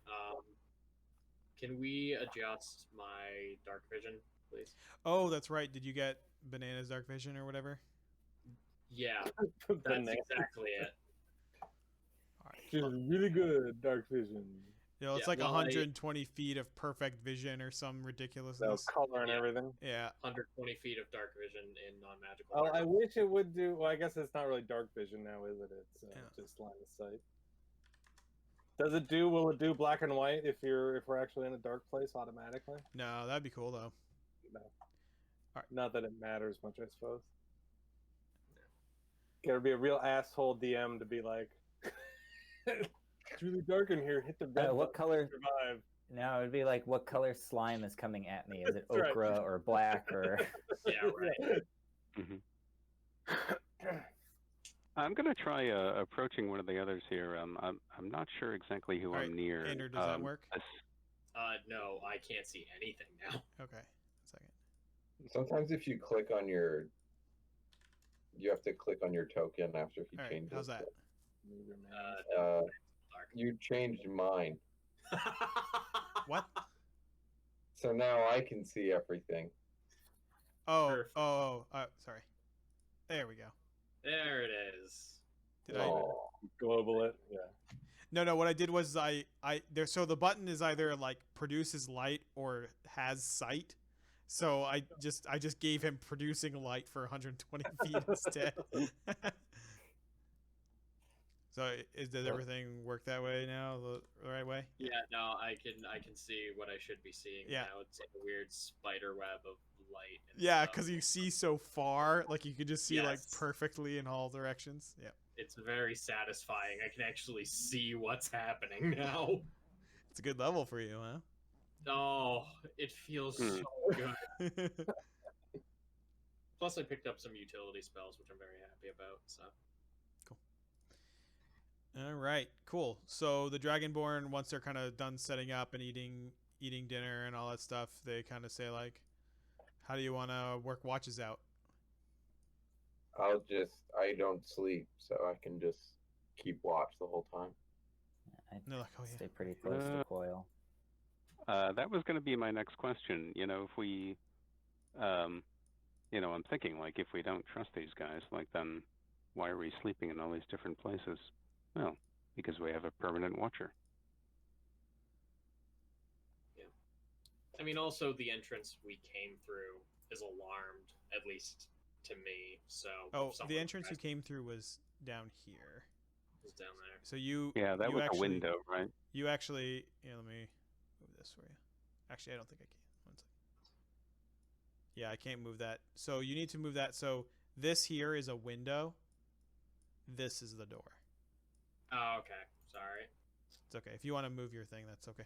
Can we adjust my dark vision, please? Oh, that's right. Did you get Banana's dark vision or whatever? Yeah, That's that's exactly it. All right. She's really good, dark vision. It's Yeah, like well, 120 feet of perfect vision or some No ridiculousness. color and Yeah. everything. Yeah. 120 feet of dark vision in non-magical. Oh, I dark. wish it would do. Well, I guess it's not really dark vision now, is it? It's Yeah. just line of sight. Will it do black and white if we're actually in a dark place automatically? No, that'd be cool though. No. Alright. Not that it matters much, I suppose. Gotta be a real asshole DM to be like, it's really dark in here. Hit the red. What button color? to survive. No, it'd be like, what color slime is coming at me? Is it That's right. ochre or black or? Yeah, right. I'm gonna try approaching one of the others here. I'm not sure exactly who All right, I'm near. Andrew, does that work? No, I can't see anything now. Okay. Second. Sometimes if you click on you have to click on your token after he All right. changes. How's that? Move your mouse. You changed mine, What? so now I can see everything. Oh. Perfect. Sorry. There we go. There it is. Did I? Oh, Global it. Yeah. No. What I did was so the button is either like produces light or has sight. So I just gave him producing light for 120 feet instead. So does everything work that way now, the right way? Yeah, no, I can see what I should be seeing Yeah. now. It's like a weird spider web of light. And Yeah, stuff. because you see so far, like you can just see like Yes. perfectly in all directions. Yeah, It's very satisfying. I can actually see what's happening now. it's a good level for you, huh? Oh, it feels so good. Plus, I picked up some utility spells, which I'm very happy about. So. All right, cool. So the Dragonborn, once they're kind of done setting up and eating dinner and all that stuff, they kind of say like, "How do you want to work watches out?" I don't sleep, so I can just keep watch the whole time. I they're like, "Oh yeah." stay pretty close to Coil. That was going to be my next question. You know, if we, I'm thinking like if we don't trust these guys, like then why are we sleeping in all these different places? Well, because we have a permanent watcher. Yeah. I mean, also the entrance we came through is alarmed, at least to me. So. Oh, the entrance you came through was down here. Was down there. So you. Yeah, that you was actually, a window, right? You actually. Yeah, let me move this for you. Actually, I don't think I can. One second. Yeah, I can't move that. So you need to move that. So this here is a window. This is the door. Oh, okay. Sorry. It's okay. If you want to move your thing, that's okay.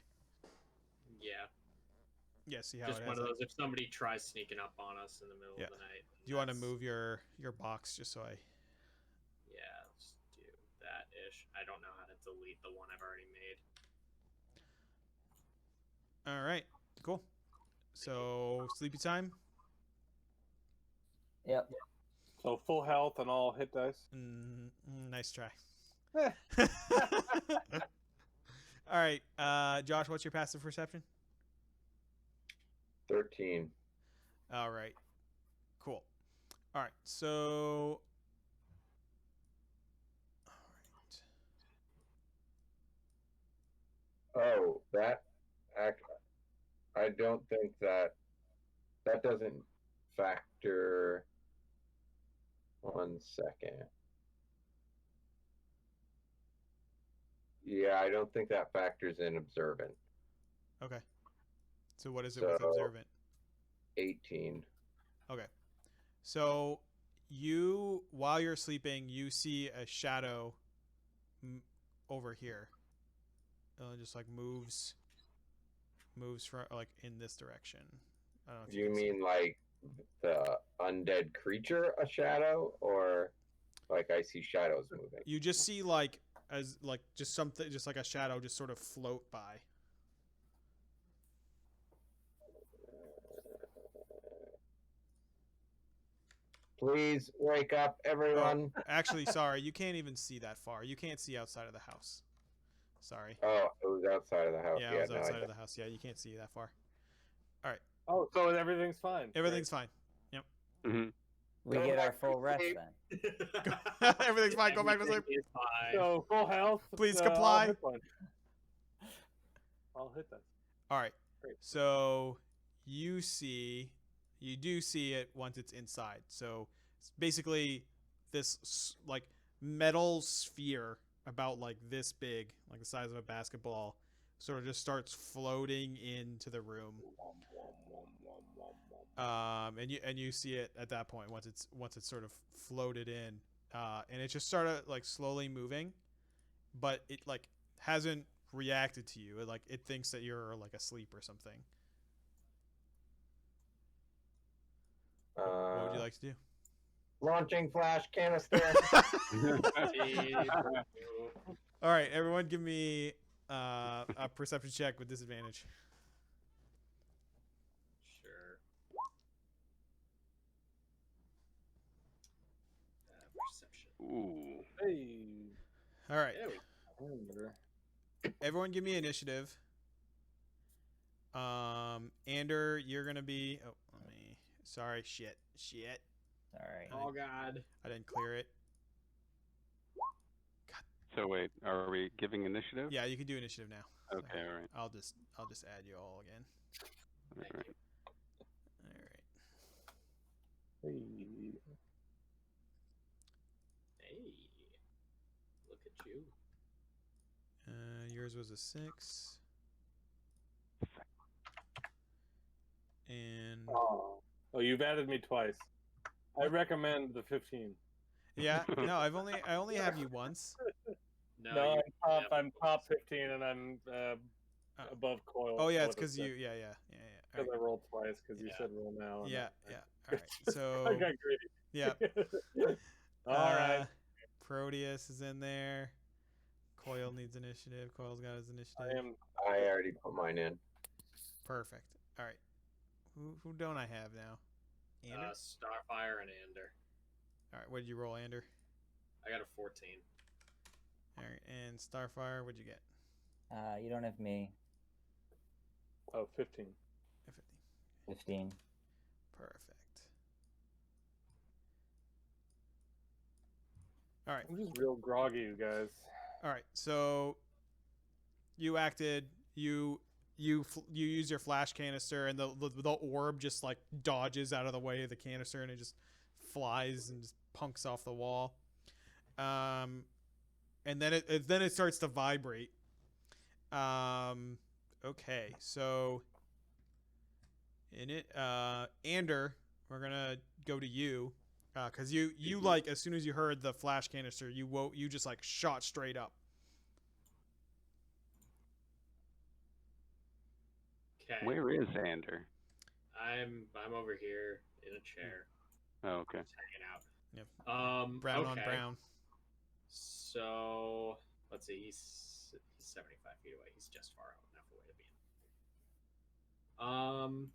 Yeah. Yeah, see how Just it one has of that? those. If somebody tries sneaking up on us in the middle Yeah. of the night. Do you want to that's- move your box just so I? Yeah, let's do that ish. I don't know how to delete the one I've already made. All right, cool. So sleepy time. Yep. So full health and all hit dice. Nice try. Eh. All right, Josh, what's your passive perception? 13. All right, cool. All right, so. All right. Oh, that I don't think that doesn't factor. 1 second. Yeah, I don't think that factors in observant. Okay. So what is it with So- observant? 18. Okay. So you, while you're sleeping, you see a shadow over here. Just like moves from like in this direction. I don't know if You can see. mean like the undead creature, a shadow, or like I see shadows moving? You just see like as like just something, just like a shadow, just sort of float by. Please wake up, everyone. Actually, sorry, you can't even see that far. You can't see outside of the house. Sorry. Oh, it was outside of the house. Yeah, it was no, I outside of don't. the house. Yeah, you can't see that far. Oh, so everything's fine. Everything's fine. Mm-hmm. We Go get our back to full rest sleep. then. Everything's fine. Go back to sleep. Everything is fine. So full health. Please I'll comply. hit one. I'll hit that. All right. Great. So you do see it once it's inside. So it's basically this like metal sphere about like this big, like the size of a basketball, sort of just starts floating into the room. And you see it at that point once it's sort of floated in, and it just started like slowly moving, but it like hasn't reacted to you. It thinks that you're like asleep or something. What would you like to do? Launching flash canister. All right, everyone, give me a perception check with disadvantage. Sure. Perception. Ooh. Hey. All right, There we everyone, give me initiative. Ander, you're gonna be. Oh, let me. Sorry, shit. All right. Oh God. I didn't clear it. So wait, are we giving initiative? Yeah, you can do initiative now. Okay, all right. I'll just add you all again. All right. All right. Hey. Hey. Look at you. Yours was a 6. And Oh, you've added me twice. I recommend the 15. yeah, no, I only have you once. No, you- I'm top 15, and I'm above Coil. Oh yeah, it's because you. Yeah. Because I rolled twice. Because you Yeah. said roll now. and Yeah. I- All All right. So I got greedy. yeah. All right. Proteus is in there. Coil needs initiative. Coil's got his initiative. I already put mine in. Perfect. All right. Who don't I have now? Ander? Starfire and Ander. All right. What did you roll, Ander? I got a 14. All right. And Starfire, what'd you get? You don't have me. Oh, 15. 15. Perfect. All right. I'm just real groggy, you guys. All right. So you acted. You use your flash canister, and the orb just like dodges out of the way of the canister, and it just flies and just punks off the wall. And then it starts to vibrate. Okay. So in it, Ander, we're gonna go to you. Because you like, as soon as you heard the flash canister, you just like shot straight up. Okay. Where is Ander? I'm over here in a chair. Oh, okay. Just hanging out. Yep. Brown on okay. brown. So let's see. He's 75 feet away. He's just far enough away to be in.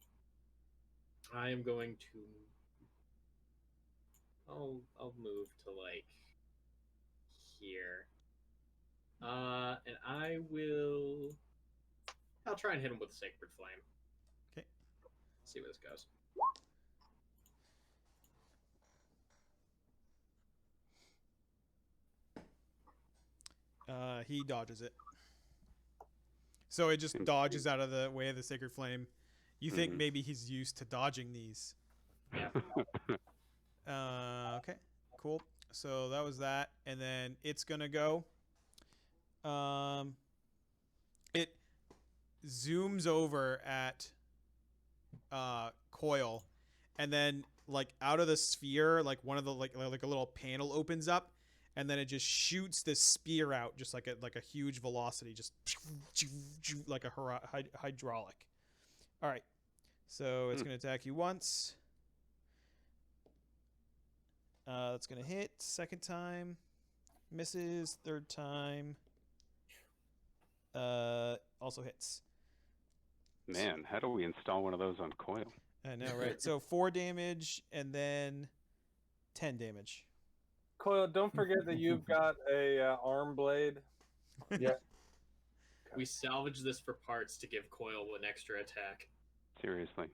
I am going to. I'll move to like here. And I'll try and hit him with a Sacred Flame. Okay. See where this goes. He dodges it. So it just dodges out of the way of the Sacred Flame. You think maybe he's used to dodging these. Yeah. Okay. Cool. So that was that. And then it's going to go. It zooms over at Coil, and then like out of the sphere, like one of the like a little panel opens up, and then it just shoots this spear out, just like a huge velocity, just like a hydraulic. All right, so it's gonna attack you once. That's gonna hit second time, misses third time. Also hits. Man, how do we install one of those on Coil? I know, right? So 4 damage and then 10 damage. Coil, don't forget that you've got a arm blade. Yeah. We salvaged this for parts to give Coil an extra attack. Seriously.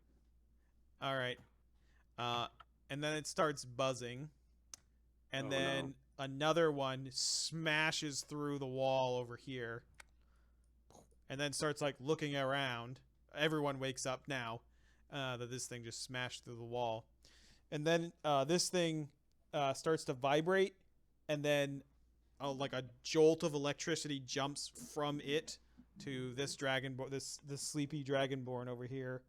All right. And then it starts buzzing. And then another one smashes through the wall over here. And then starts like looking around. Everyone wakes up now that this thing just smashed through the wall. And then this thing starts to vibrate, and then like a jolt of electricity jumps from it to this dragonborn, this sleepy dragonborn over here,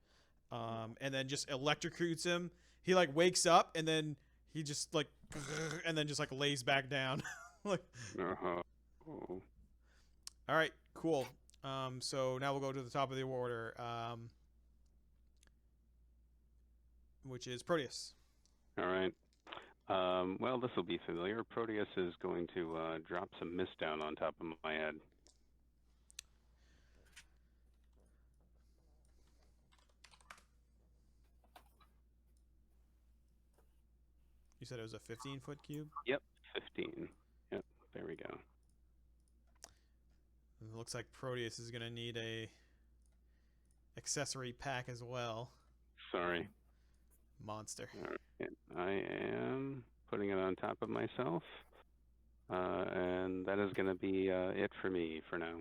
and then just electrocutes him. He like wakes up, and then he just like, and then just like lays back down. Like, Oh. all right, cool. So now we'll go to the top of the order, which is Proteus. All right. Well, this will be familiar. Proteus is going to drop some mist down on top of my head. You said it was a 15-foot cube? Yep, 15. Yep, there we go. It looks like Proteus is going to need a accessory pack as well. Sorry. Monster. All right. I am putting it on top of myself. And that is going to be it for me for now.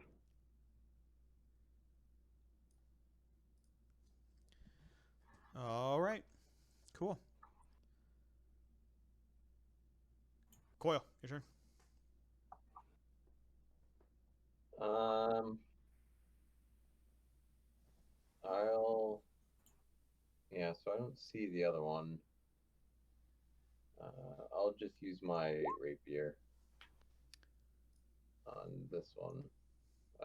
All right. Cool. Coil, your turn. So I don't see the other one. I'll just use my rapier on this one.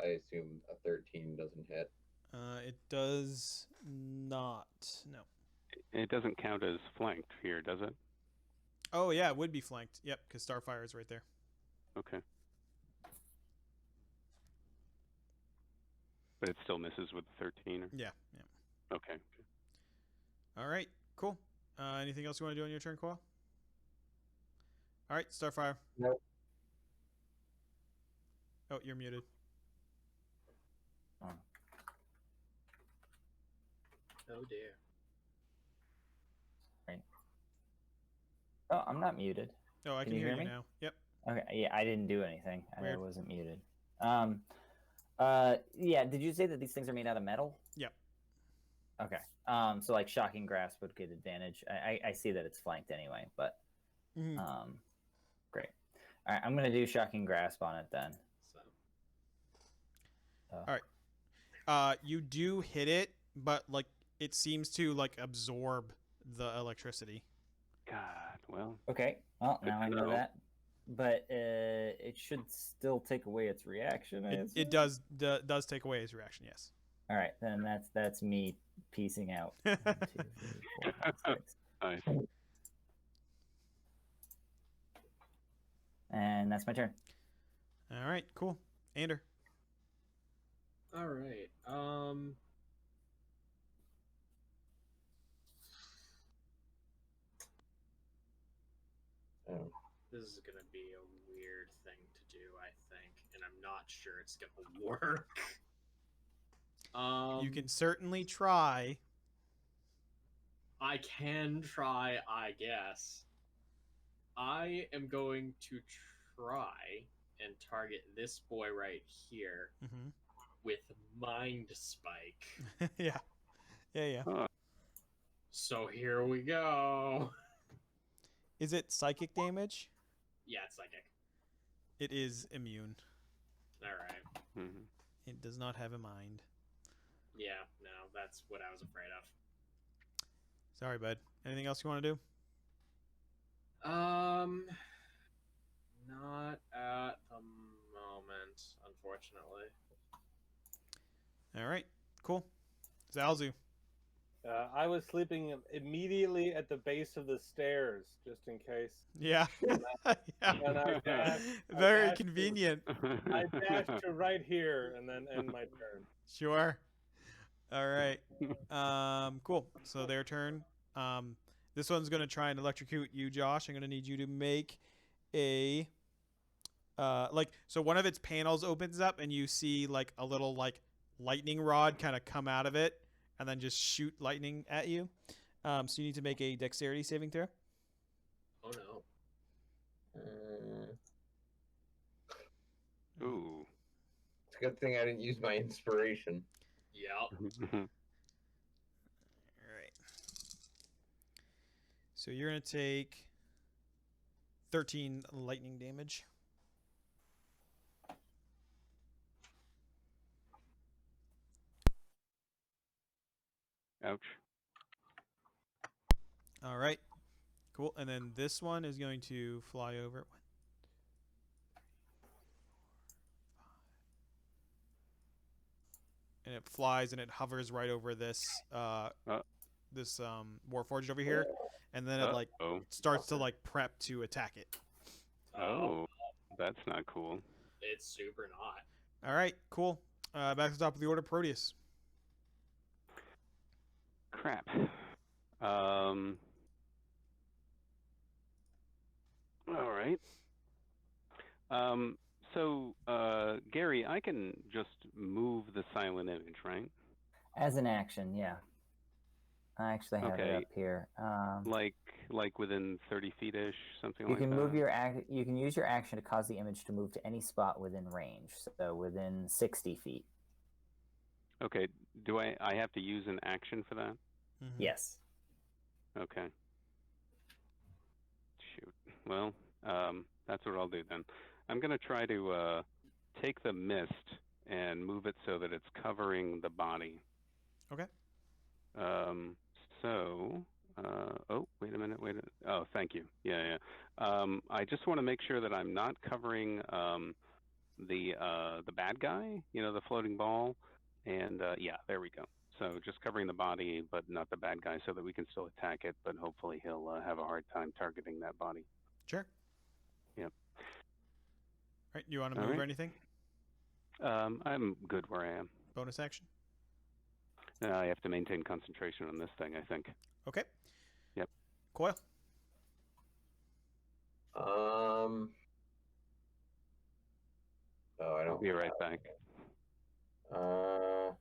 I assume a 13 doesn't hit. It does not. No. It doesn't count as flanked here, does it? Oh yeah, it would be flanked. Yep, because Starfire is right there. Okay. But it still misses with the 13. Or... Yeah. Okay. All right. Cool. Anything else you want to do on your turn, Coil? All right, Starfire. Nope. Oh, you're muted. Oh dear. Right. Oh, I'm not muted. Oh, I can you hear hear you me? now. Yep. Okay, yeah, I didn't do anything. I Weird. wasn't muted. Yeah, did you say that these things are made out of metal? Yep. Okay. So like shocking grasp would get advantage. I see that it's flanked anyway, but Mhm. Great. All right, I'm gonna do shocking grasp on it then. So All right. You do hit it, but like it seems to like absorb the electricity. God, well. Okay. Well, Good now to I know know. that. But it should still take away its reaction. It does take away his reaction. Yes. All right, then that's me piecing out. 1, 2, 3, 4, 5, 6. Nice. And that's my turn. All right. Cool. Ander. all right. Oh. This is gonna be a weird thing to do, I think, and I'm not sure it's gonna work. You can certainly try. I can try, I guess. I am going to try and target this boy right here Mm-hmm. with Mind Spike. Yeah. Yeah. So here we go. Is it psychic damage? Yeah, it's psychic. It is immune. All right. Mhm. It does not have a mind. Yeah, no, that's what I was afraid of. Sorry, bud. Anything else you want to do? Not at the moment, unfortunately. All right. Cool. Zalzu. I was sleeping immediately at the base of the stairs, just in case. Yeah. And I dashed, Very dashed convenient. I dashed to right here and then end my turn. Sure. All right. Cool. So their turn. This one's gonna try and electrocute you, Josh. I'm gonna need you to make a so one of its panels opens up and you see like a little like lightning rod kind of come out of it and then just shoot lightning at you. So you need to make a dexterity saving throw. Oh no. Ooh. It's a good thing I didn't use my inspiration. Yep. All right. So you're gonna take 13 lightning damage. Ouch. All right. Cool. And then this one is going to fly over. And it flies and it hovers right over this this Warforged over here, and then it like Oh. starts to like prep to attack it. Oh. That's not cool. It's super not. All right, cool. Back to the top of the order, Proteus. Crap. All right. So, Gary, I can just move the silent image, right? As an action, yeah. I actually have it Okay. up here. Like within 30 feet-ish, something You like can that. move your You can use your action to cause the image to move to any spot within range, so within 60 feet. Okay. Do I have to use an action for that? Mm-hmm. Yes. Okay. Shoot. Well, that's what I'll do then. I'm going to try to take the mist and move it so that it's covering the body. Okay. Oh, wait a minute. Oh, thank you. Yeah. I just want to make sure that I'm not covering the bad guy, the floating ball. And yeah, there we go. So just covering the body, but not the bad guy, so that we can still attack it. But hopefully he'll have a hard time targeting that body. Sure. Yep. All right. You want to All move or right. anything? I'm good where I am. Bonus action. I have to maintain concentration on this thing, I think. Okay. Yep. Coil. Oh, I I'll don't. be right back. All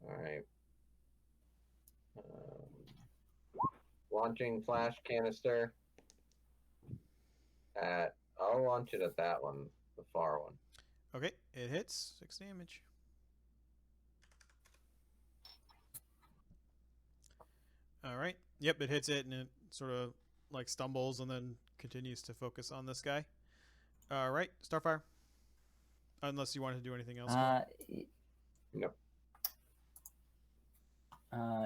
right. Launching flash canister. I'll launch it at that one, the far one. Okay. It hits. 6 damage. All right. Yep, it hits it, and it sort of like stumbles and then continues to focus on this guy. All right, Starfire. Unless you want to do anything else. Nope.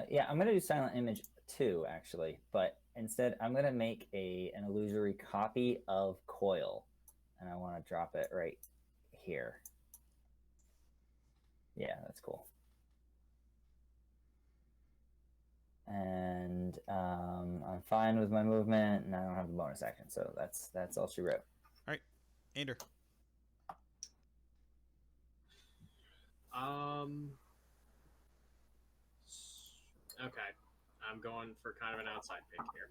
Yeah, I'm gonna do silent image too, actually, but instead I'm gonna make an illusory copy of Coil, and I want to drop it right here. Yeah, that's cool. And I'm fine with my movement, and I don't have the bonus action, so that's all she wrote. All right, Ander. Okay. I'm going for kind of an outside pick here.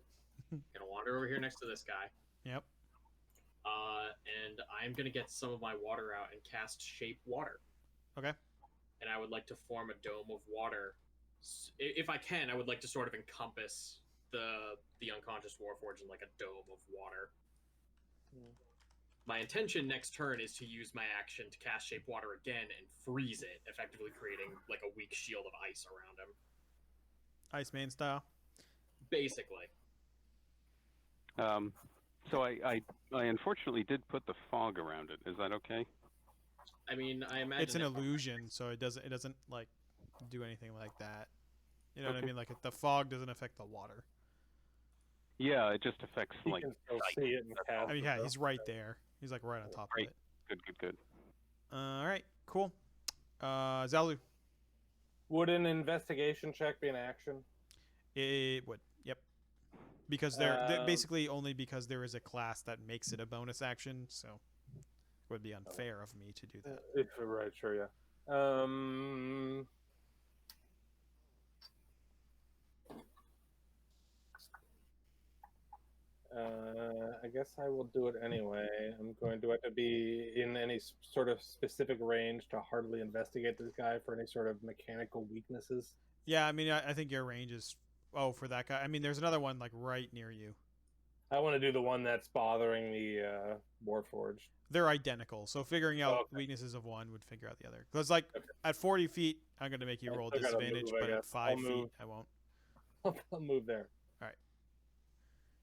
Gonna wander over here next to this guy. Yep. And I'm gonna get some of my water out and cast Shape Water. Okay. And I would like to form a dome of water. If I can, I would like to sort of encompass the unconscious Warforged in like a dome of water. My intention next turn is to use my action to cast Shape Water again and freeze it, effectively creating like a weak shield of ice around him. Iceman style. Basically. So I unfortunately did put the fog around it. Is that okay? I mean, I imagine It's an illusion, so it doesn't like do anything like that. You know what I mean? Like the fog doesn't affect the water. Yeah, it just affects You like. can still see it and cast I mean, it, yeah, though. he's right there. He's like right on top Great. of it. Good. All right, cool. Zalu. Would an investigation check be an action? It would. Yep. Because they're basically only because there is a class that makes it a bonus action, so it would be unfair of me to do that. If you're right, sure, yeah. I guess I will do it anyway. I'm going to have to be in any sort of specific range to hardly investigate this guy for any sort of mechanical weaknesses. Yeah, I mean, I think your range is. Oh, for that guy. I mean, there's another one like right near you. I want to do the one that's bothering the Warforged. They're identical, so figuring out weaknesses of one would figure out the other. Because like at 40 feet, I'm going to make you roll still gotta disadvantage, move, I but at guess. 5 I'll feet, move. I won't. I'll move there. All right.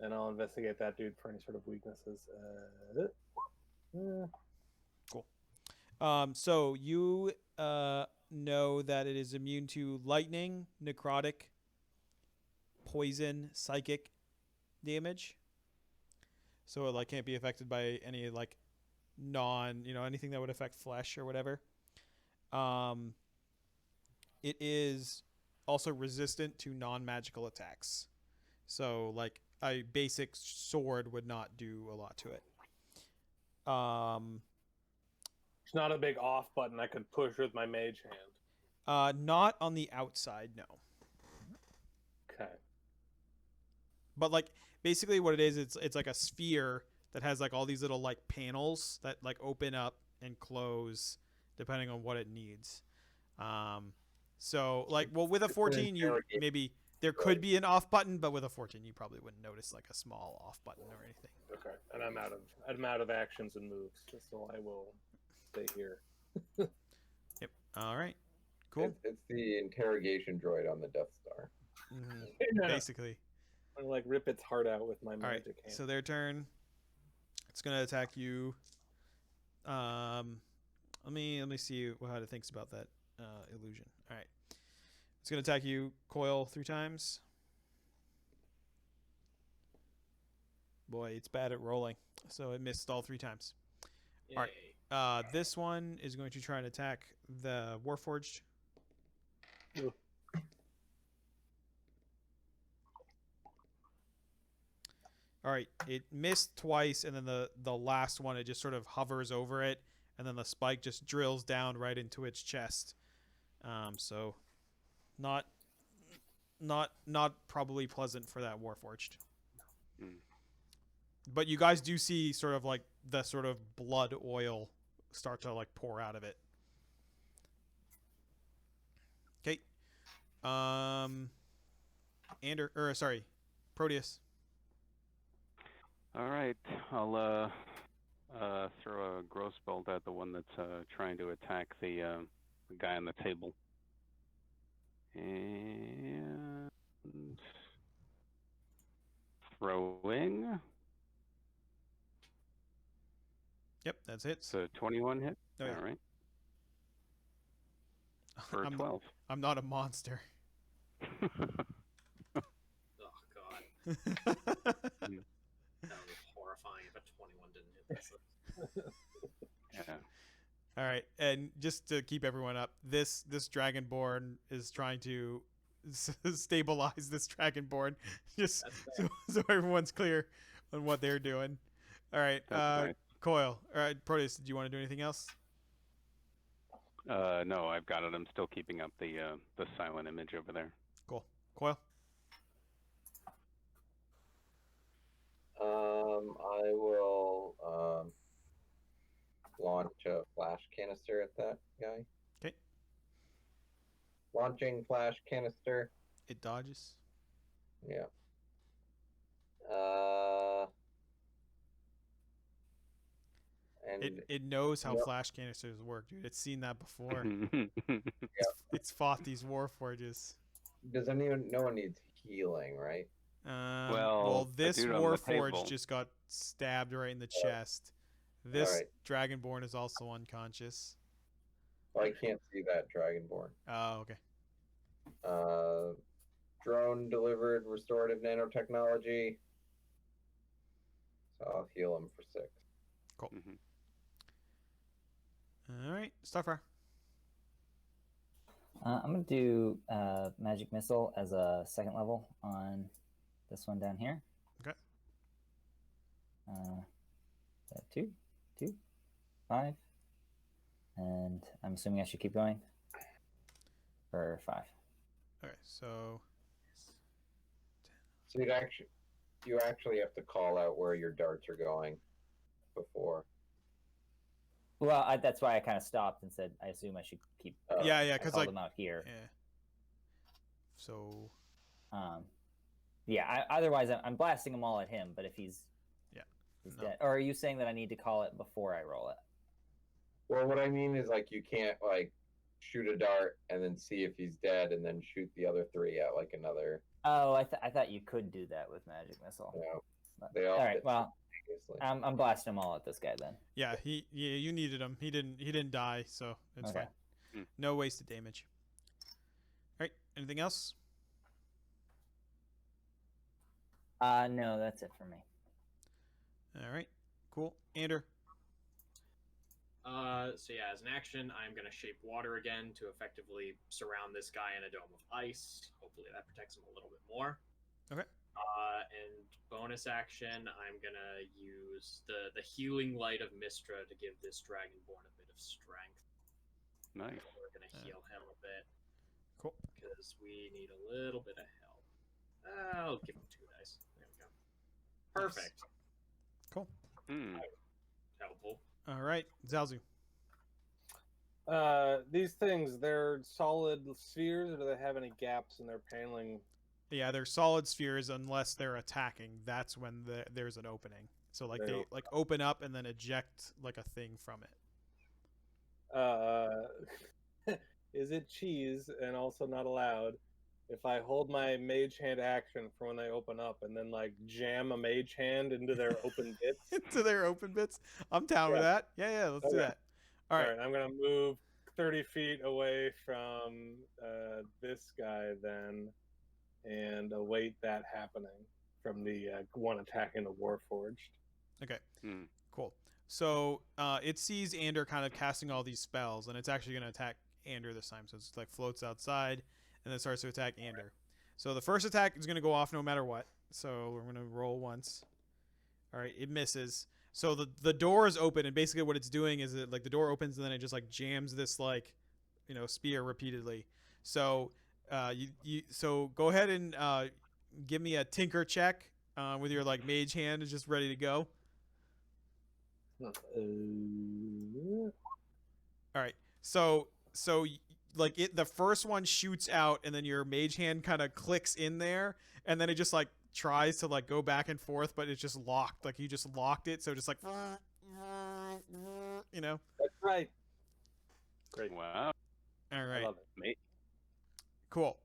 And I'll investigate that dude for any sort of weaknesses. Cool. So you know that it is immune to lightning, necrotic, poison, psychic damage. So it like can't be affected by any like anything that would affect flesh or whatever. It is also resistant to non-magical attacks. So like a basic sword would not do a lot to it. It's not a big off button I could push with my mage hand. Not on the outside, no. Okay. But like basically what it is, it's like a sphere that has like all these little like panels that like open up and close depending on what it needs. So like, well, with a 14, you maybe there could be an off button, but with a 14, you probably wouldn't notice like a small off button or anything. Okay. And I'm out of actions and moves, so I will stay here. Yep. All right. Cool. It's the interrogation droid on the Death Star. Mm-hmm. Basically. I like rip its heart out with my All right. magic hand. So their turn. It's gonna attack you. Let me see how it thinks about that illusion. All right. It's gonna attack you. Coil 3 times. Boy, it's bad at rolling, so it missed all 3 times. Yay. All right. This one is going to try and attack the Warforged. All right, it missed twice, and then the last one, it just sort of hovers over it, and then the spike just drills down right into its chest. So not probably pleasant for that Warforged. Mm. But you guys do see sort of like the sort of blood oil start to like pour out of it. Okay. Proteus. All right, I'll throw a gross bolt at the one that's trying to attack the guy on the table. And throwing. Yep, that's it. It's a 21 hit. Oh, yeah. All right. For 12. I'm not a monster. Oh god, that was horrifying. If a 21 didn't hit this. Yeah. All right, and just to keep everyone up, this Dragonborn is trying to stabilize this Dragonborn, just so everyone's clear on what they're doing. All right, Right. Coil. All right, Proteus, do you want to do anything else? No, I've got it. I'm still keeping up the silent image over there. Cool. Coil. I will launch a flash canister at that guy. Okay. Launching flash canister. It dodges. Yeah. And It knows how flash canisters work, dude. It's seen that before. It's fought these Warforges. no one needs healing, right? Well, this dude on the Warforge table. just got stabbed right in the chest. This Alright. Dragonborn is also unconscious. Well, I can't see that Dragonborn. Oh, okay. Drone delivered restorative nanotechnology. So I'll heal him for 6. Cool. Mhm. All right, Starfire. I'm going to do Magic Missile as a 2nd level on this one down here. Okay. 2, 5. And I'm assuming I should keep going for 5. Okay, so So you actually have to call out where your darts are going before. Well, that's why I kind of stopped and said I assume I should keep. yeah, I because called like them out here. yeah. So Yeah. Otherwise, I'm blasting them all at him. But if he's no. dead, or are you saying that I need to call it before I roll it? Well, what I mean is like you can't like shoot a dart and then see if he's dead and then shoot the other 3 at like another. Oh, I thought you could do that with Magic Missile. They all all right. hit Well, simultaneously. I'm blasting them all at this guy then. yeah, you needed him. He didn't die, so it's Okay. fine. No wasted damage. All right, anything else? No, that's it for me. All right, cool. Ander. So yeah, as an action, I'm gonna shape water again to effectively surround this guy in a dome of ice. Hopefully that protects him a little bit more. Okay. And bonus action, I'm gonna use the healing light of Mistra to give this Dragonborn a bit of strength. Nice. We're gonna heal him a bit. Cool. Because we need a little bit of help. I'll give him 2 dice. There we go. Perfect. Cool. Helpful. All right, Zalzu. These things, they're solid spheres, or do they have any gaps in their paneling? Yeah, they're solid spheres unless they're attacking. That's when there's an opening. So like they like open up and then eject like a thing from it. Is it cheese and also not allowed if I hold my mage hand action for when they open up and then like jam a mage hand into their open bits? Into their open bits? I'm down with that. Yeah, let's do that. All right. I'm gonna move 30 feet away from this guy then, and await that happening from the one attacking the Warforged. Okay. Cool. So it sees Ander kind of casting all these spells, and it's actually going to attack Ander this time. So it's like floats outside, and then starts to attack Ander. So the first attack is going to go off no matter what. So we're going to roll once. All right, it misses. So the door is open, and basically what it's doing is it like the door opens and then it just like jams this like, spear repeatedly. So so go ahead and give me a tinker check with your like mage hand is just ready to go. All right. So like the first one shoots out, and then your mage hand kind of clicks in there, and then it just like tries to like go back and forth, but it's just locked. Like you just locked it, so just like, That's right. Great. Wow. All right. I love it. Mate. Cool.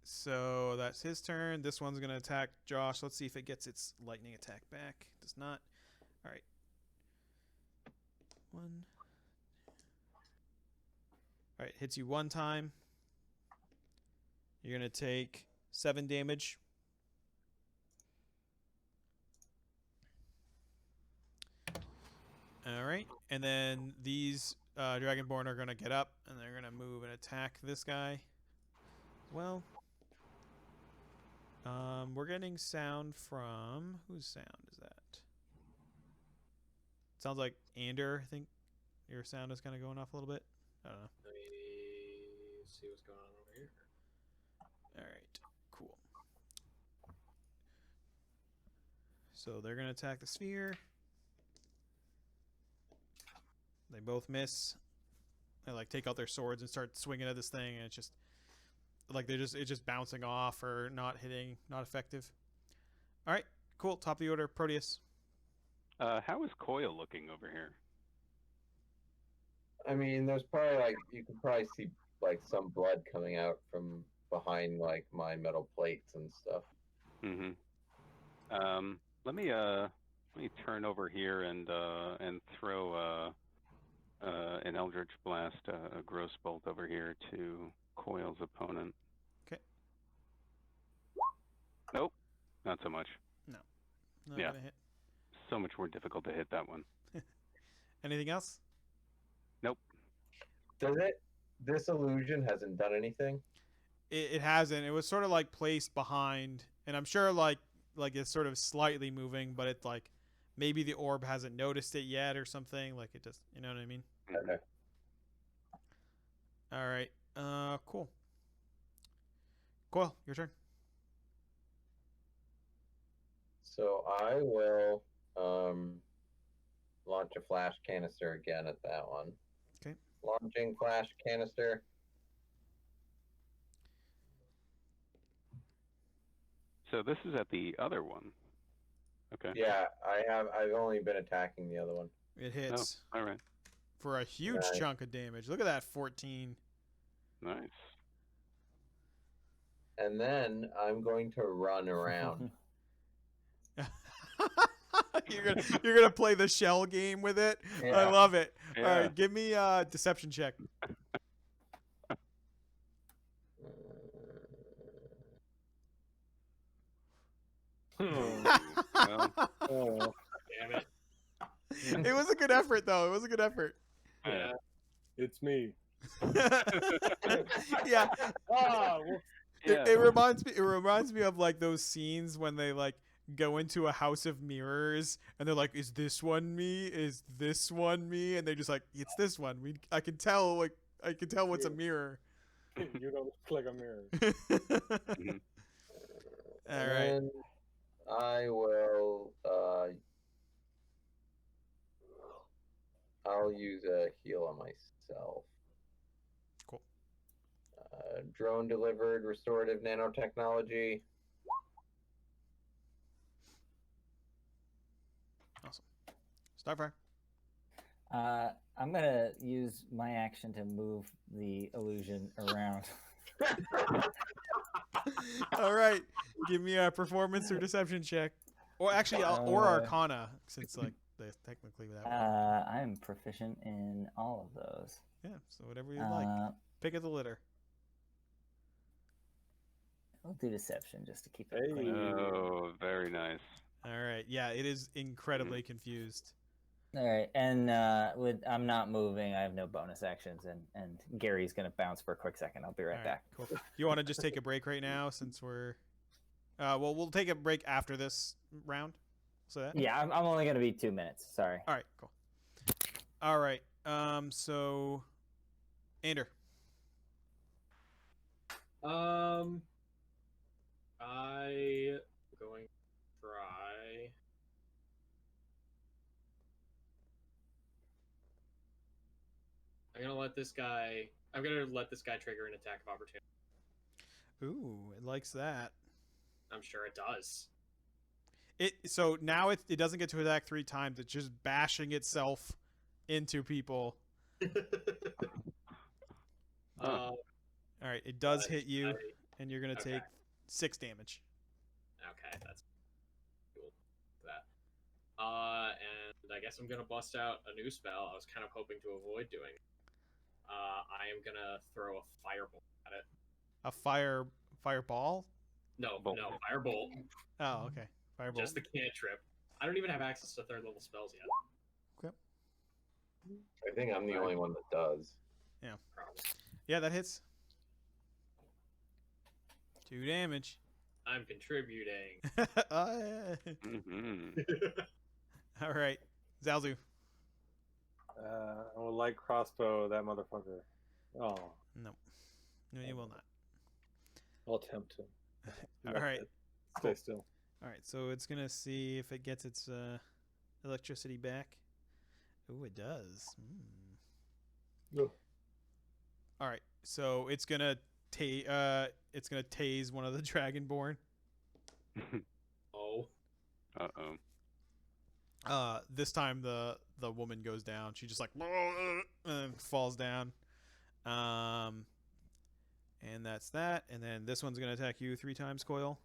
So that's his turn. This one's gonna attack Josh. Let's see if it gets its lightning attack back. Does not. All right. 1. All right, hits you 1 time. You're gonna take 7 damage. All right, and then these Dragonborn are gonna get up and they're gonna move and attack this guy. Well, we're getting sound from whose sound is that? Sounds like Ander. I think your sound is kind of going off a little bit. I don't know. Let me see what's going on over here. All right, cool. So they're gonna attack the sphere. They both miss. They like take out their swords and start swinging at this thing, and it's just like it's just bouncing off or not hitting, not effective. All right, cool. Top of the order, Proteus. How is Coil looking over here? I mean, there's probably like you can probably see like some blood coming out from behind like my metal plates and stuff. Mm-hmm. Let me turn over here and throw an Eldritch Blast, a Gross Bolt over here to Coil's opponent. Okay. Nope, not so much. No. Not Yeah. gonna hit. So much more difficult to hit that one. Anything else? Nope. Does it? This illusion hasn't done anything. It hasn't. It was sort of like placed behind, and I'm sure like it's sort of slightly moving, but it's like maybe the orb hasn't noticed it yet or something. Like it just, you know what I mean? Okay. All right. Cool. Coil, your turn. So I will launch a flash canister again at that one. Okay. Launching flash canister. So this is at the other one. Okay. Yeah, I've only been attacking the other one. It hits All right. for a huge Nice. chunk of damage. Look at that, 14. Nice. And then I'm going to run around. You're gonna play the shell game with it. Yeah. I love it. All Yeah. right, give me a deception check. Well, Oh, Damn it. It was a good effort, though. It was a good effort. yeah. It's me. Yeah, Ah, well, yeah. it reminds me of like those scenes when they like go into a house of mirrors and they're like, "Is this one me? Is this one me?" And they're just like, "It's this one." I can tell what's a mirror. you don't look like a mirror. Mhm. All And right. then I will. I'll use a heal on myself. Cool. Drone delivered restorative nanotechnology. Awesome. Starfire. I'm gonna use my action to move the illusion around. All right. Give me a performance or deception check. Or actually, or Arcana, since like technically that. I'm proficient in all of those. Yeah. So whatever you like. Pick of the litter. I'll do deception just to keep it Hey. clean. Oh, very nice. All right. Yeah, it is incredibly confused. All right, and I'm not moving. I have no bonus actions, and Gary's gonna bounce for a quick second. I'll be right All back. Cool. Do you want to just take a break right now since we're? Well, we'll take a break after this round. So that. Yeah, I'm only gonna be 2 minutes. Sorry. All right. Cool. All right. So, Ander. I going to try. I'm gonna let this guy trigger an attack of opportunity. Ooh, it likes that. I'm sure it does. So now it doesn't get to attack 3 times. It's just bashing itself into people. All right, it does hit you, and you're gonna take 6 damage. Okay, that's cool. That. And I guess I'm gonna bust out a new spell. I was kind of hoping to avoid doing. I am gonna throw a firebolt at it. A fireball? No, Bolt. no, firebolt. Oh, okay. Firebolt. Just the cantrip. I don't even have access to 3rd level spells yet. I think I'm the only one that does. Probably. Yeah, that hits. 2 damage. I'm contributing. Mm-hmm. All right, Zalzu. I would like crossbow that motherfucker. Oh, No, you will not. I'll attempt to. All right. Stay still. All right, so it's gonna see if it gets its electricity back. Oh, it does. Ugh. All right, so it's gonna tase one of the Dragonborn. Oh. Uh-oh. This time the woman goes down. She just like and falls down. And that's that. And then this one's gonna attack you 3 times, Coil.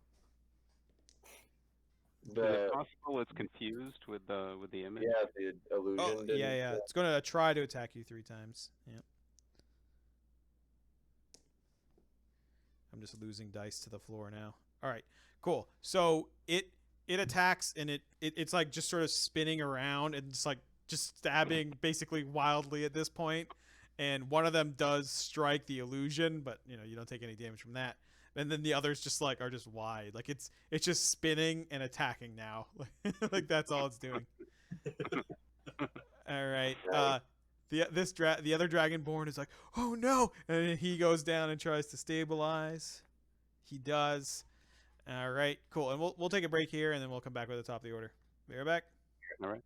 Is it possible it's confused with the image? Yeah, the illusion. Oh, yeah. It's gonna try to attack you 3 times. Yeah. I'm just losing dice to the floor now. All right, cool. So it attacks and it's like just sort of spinning around and just stabbing basically wildly at this point. And one of them does strike the illusion, but you don't take any damage from that. And then the others just are just wide. Like it's just spinning and attacking now. Like that's all it's doing. All right. The other Dragonborn is like, oh no, and then he goes down and tries to stabilize. He does. All right, cool. And we'll take a break here, and then we'll come back with the top of the order. Be right back. All right.